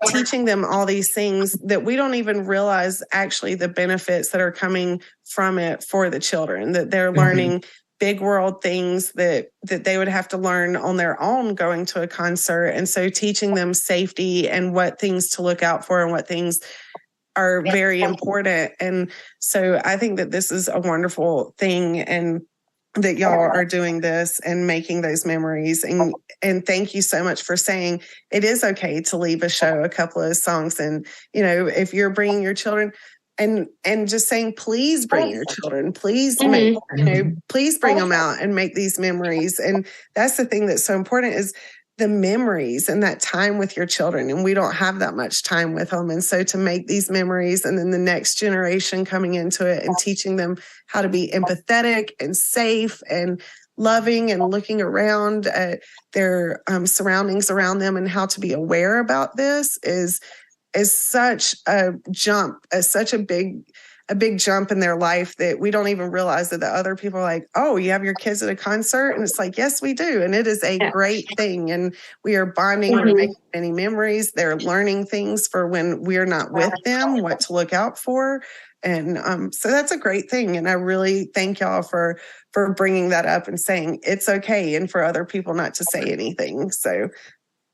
teaching them all these things that we don't even realize actually the benefits that are coming from it for the children, that they're learning big world things that they would have to learn on their own going to a concert. And so teaching them safety and what things to look out for and what things are very important. And so I think that this is a wonderful thing, and that y'all are doing this and making those memories. And thank you so much for saying it is okay to leave a show a couple of songs. And, if you're bringing your children, and just saying, please bring your children, please please bring them out and make these memories. And that's the thing that's so important, is the memories and that time with your children. And we don't have that much time with them. And so to make these memories, and then the next generation coming into it and teaching them how to be empathetic and safe and loving, and looking around at their surroundings around them, and how to be aware about this is such a jump, such a big jump in their life, that we don't even realize that the other people are like, oh, you have your kids at a concert? And it's like, yes, we do. And it is a great thing. And we are bonding, we're making many memories. They're learning things for when we're not with them, what to look out for. And so that's a great thing. And I really thank y'all for bringing that up and saying it's okay, and for other people not to say anything. So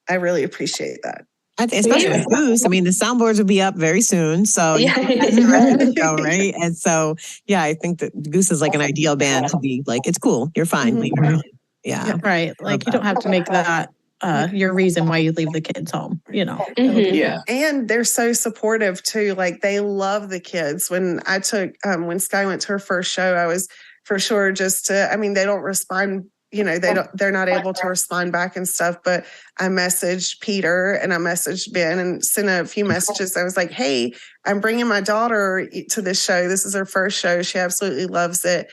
I really appreciate that. Especially with Goose. I mean, the soundboards will be up very soon. So Yeah. show, right? And so, yeah, I think that Goose is like an ideal band to be like, it's cool. You're fine. Yeah. Right. Like, you don't have to make that your reason why you leave the kids home, Yeah. And they're so supportive too. Like, they love the kids. When when Sky went to her first show, I was for sure they don't respond, they're not able to respond back and stuff. But I messaged Peter and I messaged Ben and sent a few messages. I was like, hey, I'm bringing my daughter to this show. This is her first show. She absolutely loves it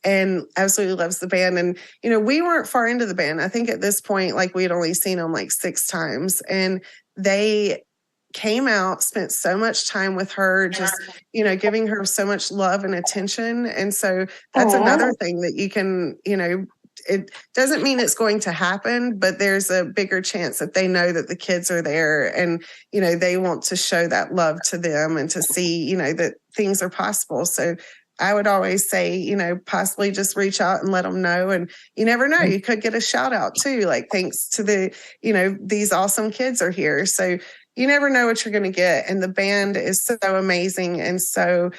and absolutely loves the band. And, we weren't far into the band. I think at this point, like, we had only seen them like 6 times, and they came out, spent so much time with her, just, giving her so much love and attention. And so that's another thing that you can, it doesn't mean it's going to happen, but there's a bigger chance that they know that the kids are there, and, they want to show that love to them and to see, that things are possible. So I would always say, possibly just reach out and let them know. And you never know, you could get a shout out too, like, thanks to the, these awesome kids are here. So you never know what you're going to get. And the band is so amazing and so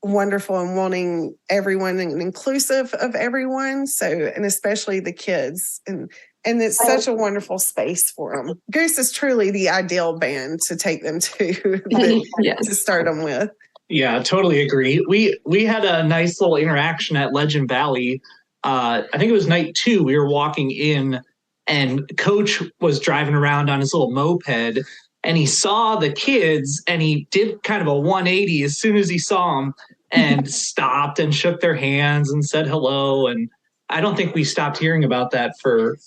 wonderful, and wanting everyone and inclusive of everyone. So, and especially the kids, and it's such a wonderful space for them. Goose is truly the ideal band to take them to, to start them with. Yeah, totally agree. We had a nice little interaction at Legend Valley. I think it was night 2. We were walking in, and Coach was driving around on his little moped, and he saw the kids, and he did kind of a 180 as soon as he saw them, and stopped and shook their hands and said hello. And I don't think we stopped hearing about that for,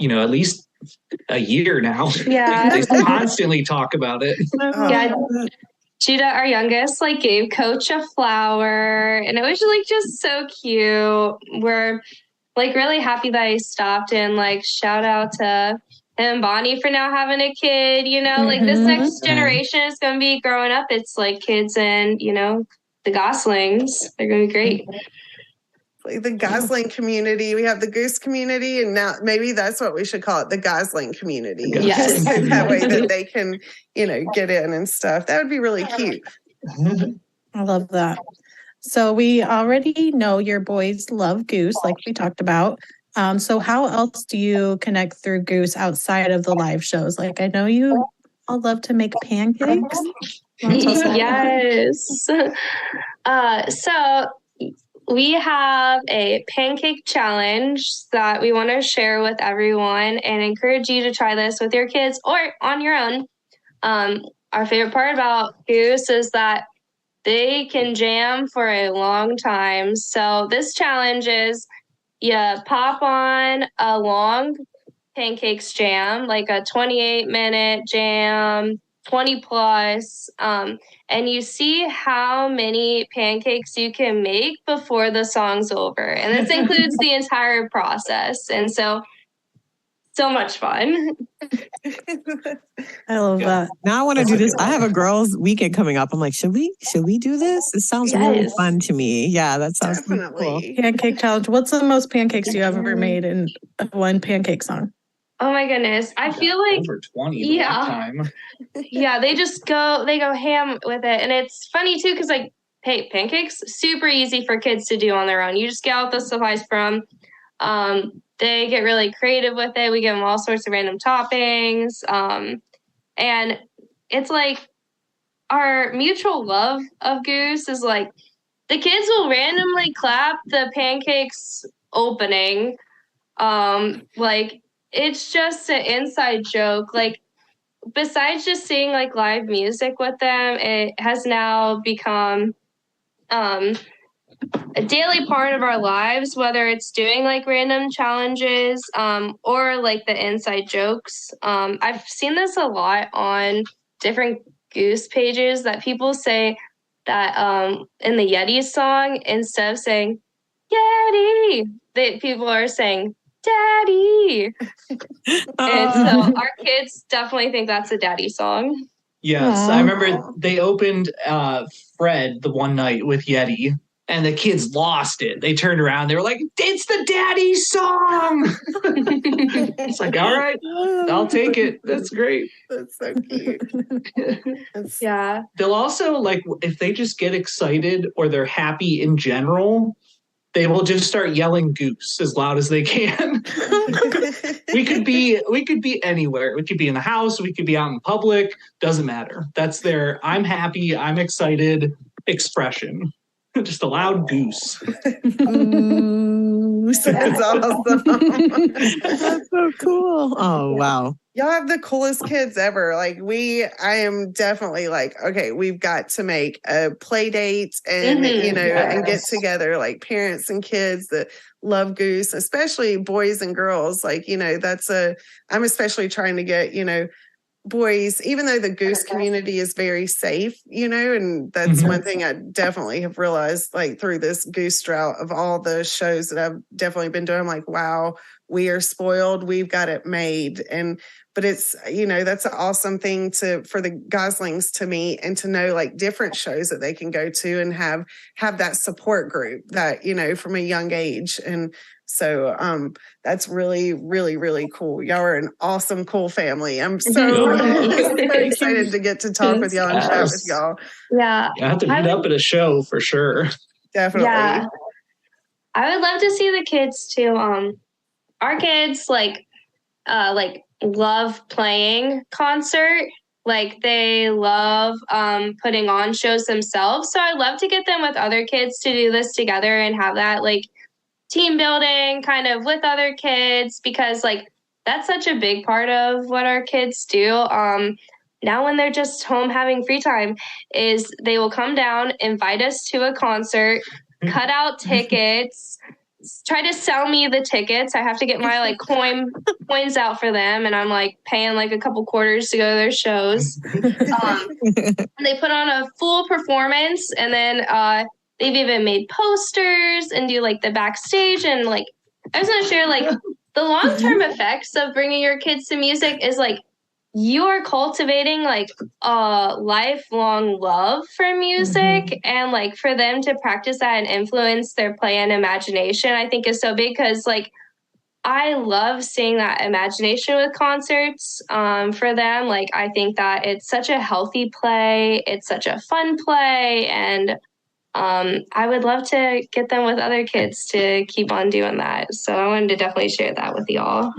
at least a year now. Yeah. They constantly talk about it. Yeah. Judah, our youngest, like, gave Coach a flower, and it was like just so cute. We're like really happy that he stopped, and like shout out to him and Bonnie for now having a kid, like this next generation is going to be growing up. It's like kids and, the Goslings. They're going to be great. Like the Gosling community. We have the Goose community, and now maybe that's what we should call it, the Gosling community. Yes. That way that they can, get in and stuff. That would be really cute. I love that. So we already know your boys love Goose, like we talked about. So how else do you connect through Goose outside of the live shows? Like, I know you all love to make pancakes. Yes. So we have a pancake challenge that we want to share with everyone and encourage you to try this with your kids or on your own. Our favorite part about Goose is that they can jam for a long time. So this challenge is you pop on a long pancakes jam, like a 28-minute jam, 20 plus, and you see how many pancakes you can make before the song's over. And this includes the entire process. And so much fun. I love that. Now I want to do this. I have a girls' weekend coming up. I'm like, should we do this? It sounds really fun to me. Yeah, that sounds Definitely cool. Pancake challenge. What's the most pancakes you ever made in one pancake song? Oh my goodness. I feel like over 20 time. Yeah, they go ham with it. And it's funny too, because like, hey, pancakes, super easy for kids to do on their own. You just get out the supplies from. They get really creative with it. We give them all sorts of random toppings. And it's like our mutual love of Goose is like the kids will randomly clap the pancakes opening. Like it's just an inside joke. Like besides just seeing like live music with them, it has now become a daily part of our lives, whether it's doing like random challenges or like the inside jokes. I've seen this a lot on different Goose pages that people say that in the Yeti song, instead of saying Yeti, people are saying Daddy. And so our kids definitely think that's a daddy song. Yes, I remember they opened Fred the one night with Yeti. And the kids lost it. They turned around. They were like, it's the daddy song. It's like, all right, I'll take it. That's great. That's so cute. Yeah. They'll also, like, if they just get excited or they're happy in general, they will just start yelling Goose as loud as they can. we could be anywhere. We could be in the house. We could be out in public. Doesn't matter. That's their I'm happy, I'm excited expression. Just a loud goose. That's awesome. That's so cool. Oh, wow. Y'all have the coolest kids ever. Like I am definitely like, okay, we've got to make a play date and, and get together like parents and kids that love Goose, especially boys and girls. Like, I'm especially trying to get, boys, even though the Goose community is very safe, and that's one thing I definitely have realized like through this Goose drought of all the shows that I've definitely been doing. I'm like, wow, we are spoiled. We've got it made. But it's, that's an awesome thing for the Goslings to meet and to know like different shows that they can go to and have that support group that, from a young age. And so that's really, really, really cool. Y'all are an awesome, cool family. I'm so excited to get to talk with y'all and chat with y'all. Yeah. I have to meet up at a show for sure. Definitely. Yeah. I would love to see the kids too. Our kids like love playing concert. Like they love putting on shows themselves. So I'd love to get them with other kids to do this together and have that like team building kind of with other kids, because like that's such a big part of what our kids do. Now when they're just home having free time is they will come down, invite us to a concert, cut out tickets, try to sell me the tickets. I have to get my like coins out for them, and I'm like paying like a couple quarters to go to their shows. They put on a full performance, and then they've even made posters and do like the backstage. And like I was gonna share like the long-term effects of bringing your kids to music is like you are cultivating like a lifelong love for music, and like for them to practice that and influence their play and imagination, I think is so big, because like I love seeing that imagination with concerts for them. Like I think that it's such a healthy play, it's such a fun play, and I would love to get them with other kids to keep on doing that. So I wanted to definitely share that with y'all.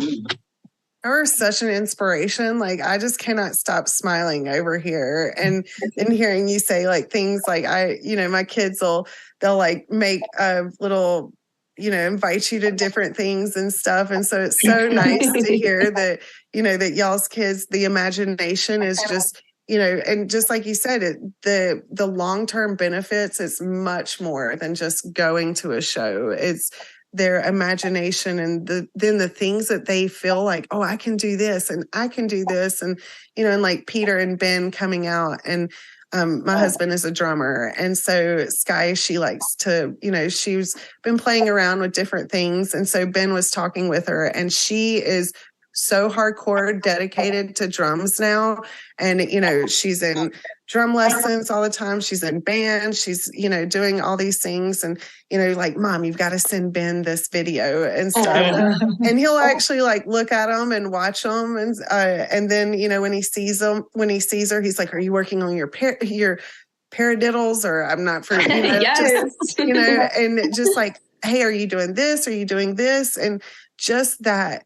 You're such an inspiration. Like I just cannot stop smiling over here and hearing you say like things like my kids they'll like make a little, invite you to different things and stuff. And so it's so nice to hear that, that y'all's kids, the imagination is just, and just like you said, the long-term benefits is much more than just going to a show. It's their imagination and then the things that they feel like, oh, I can do this and I can do this. And, and like Peter and Ben coming out, and my husband is a drummer. And so Sky, she likes to, she's been playing around with different things. And so Ben was talking with her, and she is so hardcore dedicated to drums now. And, she's in drum lessons all the time. She's in band. She's, doing all these things. And, like, Mom, you've got to send Ben this video and stuff. And he'll actually like look at them and watch them. And then, when he sees her, he's like, are you working on your paradiddles? Or I'm not for, Yes. just, and just like, hey, are you doing this? Are you doing this? And just the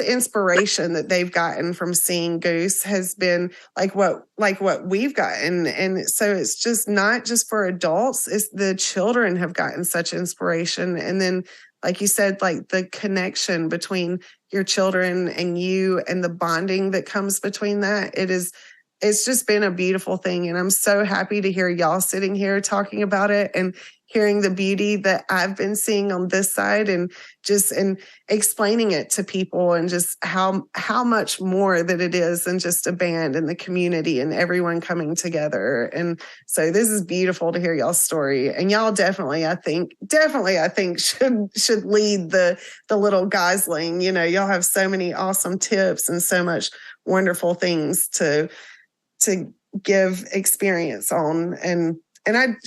inspiration that they've gotten from seeing Goose has been like what we've gotten. And so it's just not just for adults, it's the children have gotten such inspiration. And then, like you said, like the connection between your children and you and the bonding that comes between that, it's just been a beautiful thing. And I'm so happy to hear y'all sitting here talking about it and hearing the beauty that I've been seeing on this side, and just explaining it to people, and just how much more that it is than just a band and the community and everyone coming together. And so this is beautiful to hear y'all's story. And y'all definitely I think should lead the little Gosling. Y'all have so many awesome tips and so much wonderful things to give experience on. And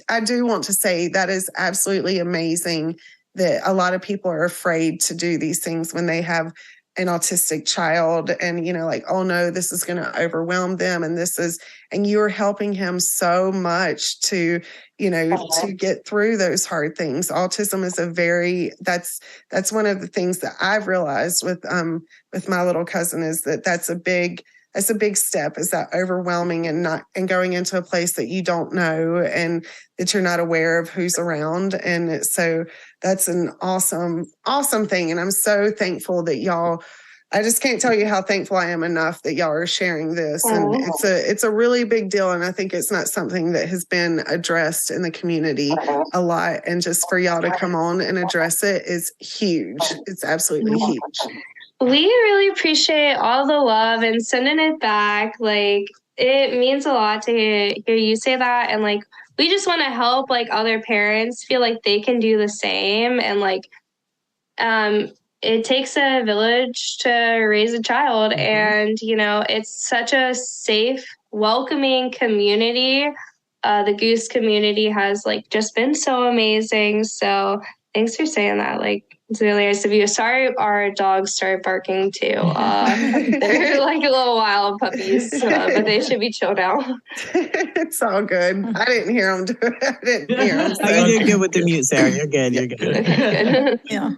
I do want to say that is absolutely amazing that a lot of people are afraid to do these things when they have an autistic child, and, like, oh no, this is going to overwhelm them. And you're helping him so much to get through those hard things. Autism is that's one of the things that I've realized with my little cousin, is that's a big step, is that overwhelming and going into a place that you don't know and that you're not aware of who's around. And so that's an awesome, awesome thing. And I'm so thankful that y'all, I just can't tell you how thankful I am enough that y'all are sharing this. And it's a really big deal. And I think it's not something that has been addressed in the community a lot. And just for y'all to come on and address it is huge. It's absolutely huge. We really appreciate all the love and sending it back. Like, it means a lot to hear you say that. And like, we just want to help like other parents feel like they can do the same. And like, it takes a village to raise a child. And, it's such a safe, welcoming community. The Goose community has like just been so amazing. So thanks for saying that. Like, it's really nice of you. Sorry, our dogs started barking too. They're like a little wild puppies, but they should be chill now. It's all good. I didn't hear them do it. I didn't hear them. So. You did good with the mute, Sarah. You're good. You're good. Good. Yeah.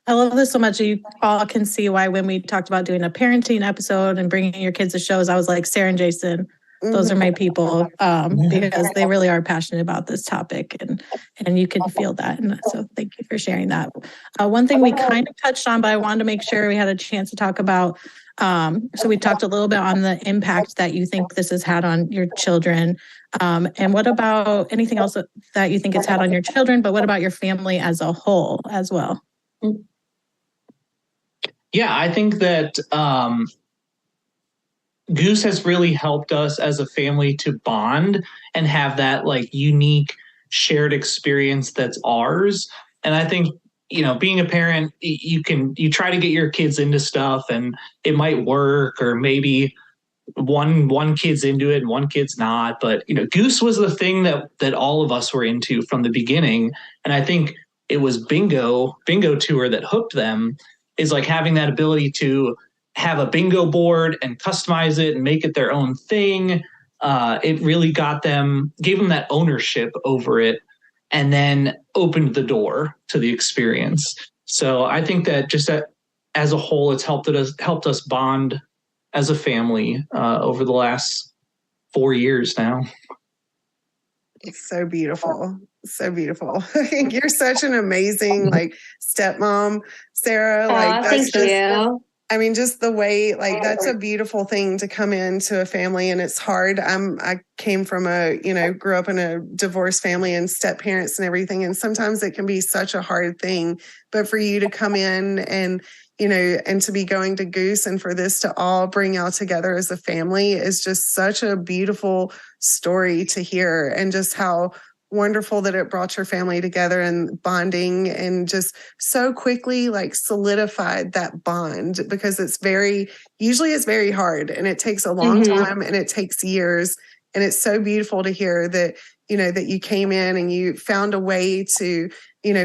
I love this so much. You all can see why when we talked about doing a parenting episode and bringing your kids to shows, I was like, Sarah and Jason, those are my people, because they really are passionate about this topic, and you can feel that. And so thank you for sharing that. One thing we kind of touched on, but I wanted to make sure we had a chance to talk about. So we talked a little bit on the impact that you think this has had on your children. And what about anything else that you think it's had on your children, but what about your family as a whole as well? Yeah, I think that Goose has really helped us as a family to bond and have that like unique shared experience that's ours. And I think being a parent, you try to get your kids into stuff and it might work, or maybe one kid's into it and one kid's not. But Goose was the thing that all of us were into from the beginning. And I think it was bingo tour that hooked them, is like having that ability to have a bingo board and customize it and make it their own thing. It really gave them that ownership over it, and then opened the door to the experience. So I think that just as a whole, it's helped us bond as a family over the last 4 years now. It's so beautiful. So beautiful. You're such an amazing stepmom, Sarah. Thank you. I mean, just the way, that's a beautiful thing to come into a family, and it's hard. I came from grew up in a divorced family and step parents and everything. And sometimes it can be such a hard thing, but for you to come in and, and to be going to Goose, and for this to all bring y'all together as a family is just such a beautiful story to hear, and just how wonderful that it brought your family together and bonding, and just so quickly solidified that bond, because usually it's very hard, and it takes a long time, and it takes years. And it's so beautiful to hear that, that you came in and you found a way to,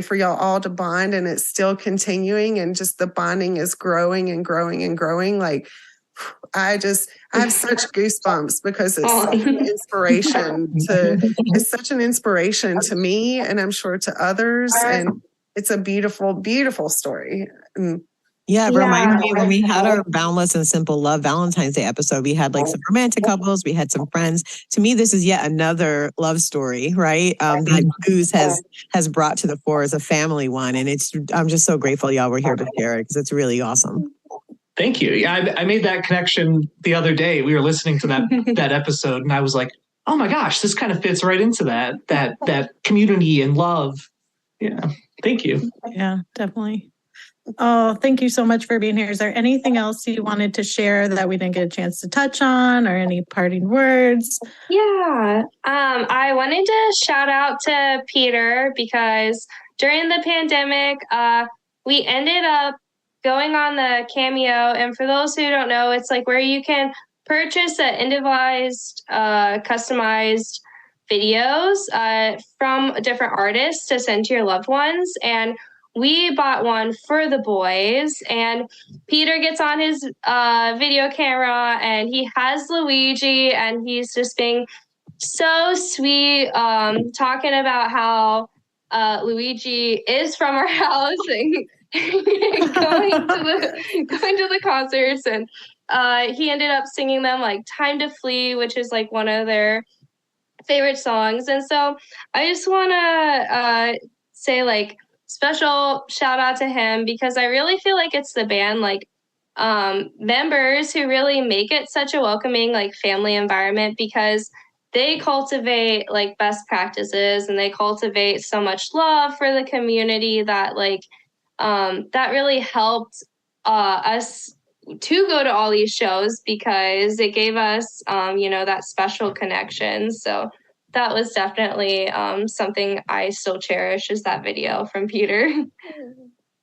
for y'all all to bond, and it's still continuing, and just the bonding is growing and growing and growing. I have such goosebumps, because it's such an inspiration to me, and I'm sure to others. And it's a beautiful, beautiful story. Yeah, it reminded me when we had our Boundless and Simple Love Valentine's Day episode, we had some romantic couples, we had some friends. To me, this is yet another love story, right? That Goose has brought to the fore as a family one. And I'm just so grateful y'all were here to share it, because it's really awesome. Thank you. Yeah, I made that connection the other day. We were listening to that episode, and I was like, oh my gosh, this kind of fits right into that community and love. Yeah. Thank you. Yeah, definitely. Oh, thank you so much for being here. Is there anything else you wanted to share that we didn't get a chance to touch on, or any parting words? Yeah. I wanted to shout out to Peter, because during the pandemic, we ended up going on the Cameo. And for those who don't know, it's where you can purchase individualized, customized videos from different artists to send to your loved ones. And we bought one for the boys, and Peter gets on his video camera, and he has Luigi, and he's just being so sweet, talking about how Luigi is from our house, and going to the concerts. And he ended up singing them Time to Flee, which is one of their favorite songs. And so I just want to say special shout out to him, because I really feel it's the band members who really make it such a welcoming family environment, because they cultivate best practices, and they cultivate so much love for the community that that really helped us to go to all these shows, because it gave us that special connection. So that was definitely something I still cherish, is that video from Peter.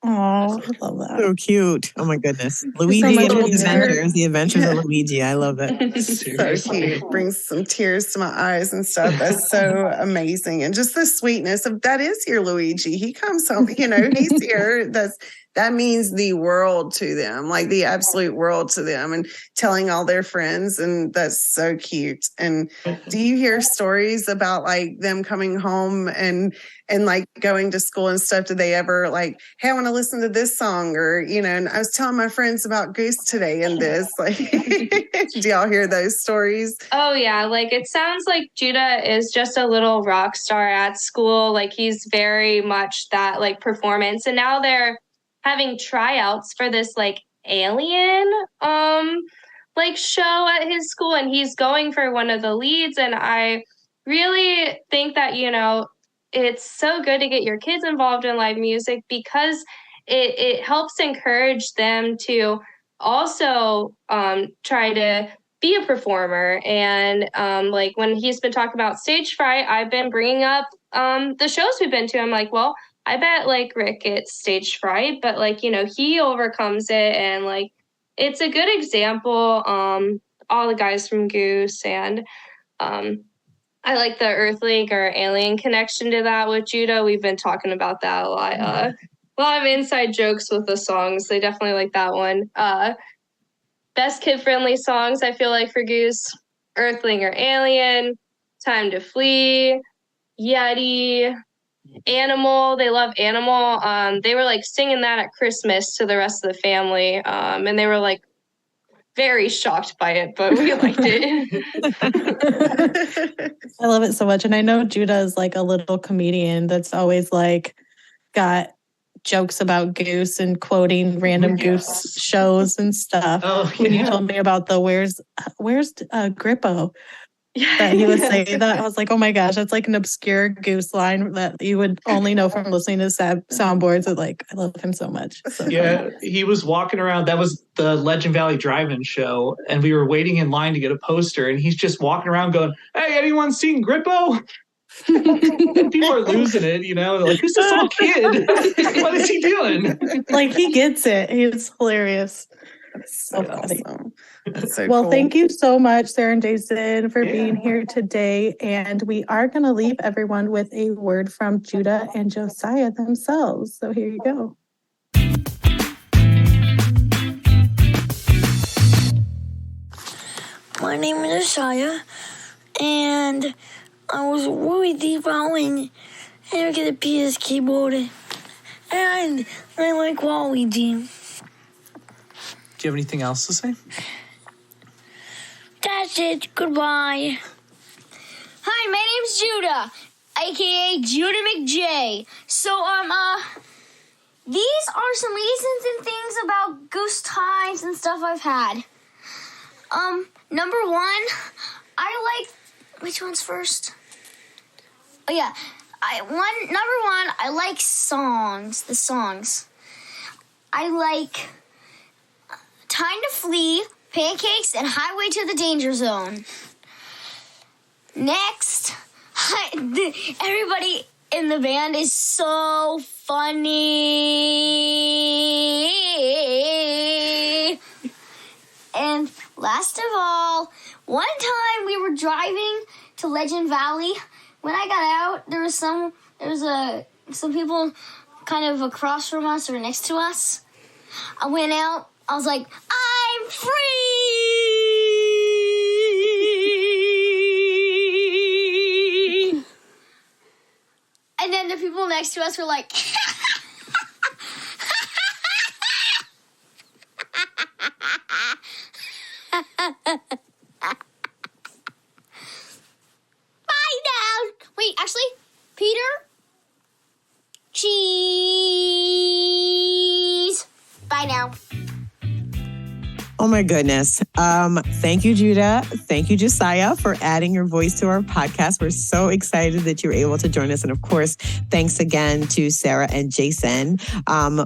Oh, I love that. So cute. Oh my goodness. Luigi and his adventures. The adventures of Luigi. I love it. So cute. Brings some tears to my eyes and stuff. That's so amazing. And just the sweetness of that is your Luigi. He comes home, he's here. That means the world to them, the absolute world to them, and telling all their friends. And that's so cute. And do you hear stories about them coming home and going to school and stuff? Do they ever hey, I want to listen to this song, or, and I was telling my friends about Goose today and this, do y'all hear those stories? Oh yeah. It sounds like Judah is just a little rock star at school. He's very much that performance. And now they're having tryouts for this alien show at his school, and he's going for one of the leads. And I really think that it's so good to get your kids involved in live music, because it helps encourage them to also try to be a performer. And when he's been talking about stage fright, I've been bringing up the shows we've been to. I'm well, I bet like Rick gets stage fright, but like, he overcomes it, and like it's a good example. All the guys from Goose, and I like the Earthlink or alien connection to that with Judah. We've been talking about that a lot. A lot of inside jokes with the songs. They definitely like that one. Best kid-friendly songs, I feel like, for Goose: Earthling or Alien, Time to Flee, Yeti, Animal. They love Animal. They were like singing that at Christmas to the rest of the family. And they were like very shocked by it, but we liked it. I love it so much. And I know Judah is like a little comedian that's always like got jokes about Goose and quoting random Goose shows and stuff. When you told me about the where's Grippo, that he would say that, I was like, oh my gosh, that's like an obscure Goose line that you would only know from listening to soundboards. Like, I love him so much. So yeah, he was walking around. That was the Legend Valley Drive-In show, and we were waiting in line to get a poster, and he's just walking around going, "Hey, anyone seen Grippo?" And people are losing it, They're like, who's this little kid? What is he doing? Like, he gets it. He's hilarious. So funny. Awesome. That's so Well, cool. thank you so much, Sarah and Jason, for being here today. And we are going to leave everyone with a word from Judah and Josiah themselves. So here you go. My name is Josiah, and I was really deep out and I get a PS keyboard, and I like Waluigi. Do you have anything else to say? That's it. Goodbye. Hi, my name's Judah, aka Judah McJ. So, these are some reasons and things about Goose times and stuff I've had. Number one, I like, which one's first? Oh yeah, number one, I like songs, the songs. I like Time to Flee, Pancakes, and Highway to the Danger Zone. Next, everybody in the band is so funny. And last of all, one time we were driving to Legend Valley. When I got out, there was some people kind of across from us or next to us. I went out. I was like, I'm free! And then the people next to us were like, bye now. Wait, actually, Peter? Cheese. Bye now. Oh my goodness. Thank you, Judah. Thank you, Josiah, for adding your voice to our podcast. We're so excited that you're able to join us. And of course, thanks again to Sarah and Jason.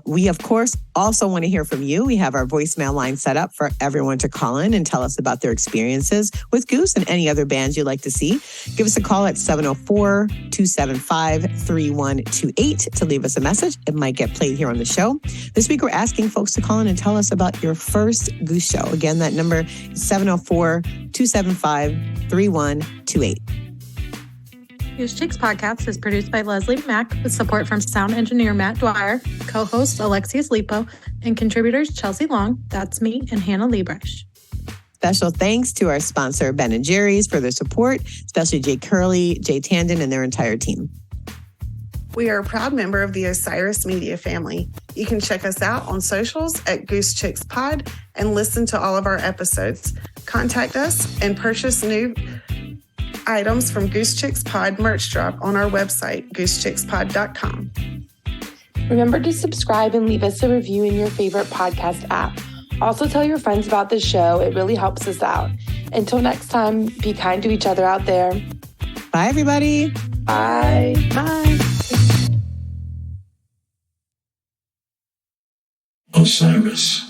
We, of course, also want to hear from you. We have our voicemail line set up for everyone to call in and tell us about their experiences with Goose and any other bands you'd like to see. Give us a call at 704-275-3128 to leave us a message. It might get played here on the show. This week, we're asking folks to call in and tell us about your first Goose show. Again, that number is 704-275-3128. Goose Chicks podcast is produced by Leslie Mack with support from sound engineer Matt Dwyer, co-host Alexius Lipo, and contributors Chelsea Long, that's me, and Hannah Liebrecht. Special thanks to our sponsor, Ben & Jerry's, for their support, especially Jay Curley, Jay Tandon, and their entire team. We are a proud member of the Osiris Media family. You can check us out on socials at Goose Chicks Pod and listen to all of our episodes. Contact us and purchase new items from Goose Chicks Pod merch drop on our website, goosechickspod.com. Remember to subscribe and leave us a review in your favorite podcast app. Also tell your friends about the show. It really helps us out. Until next time, be kind to each other out there. Bye, everybody. Bye. Bye. Osiris.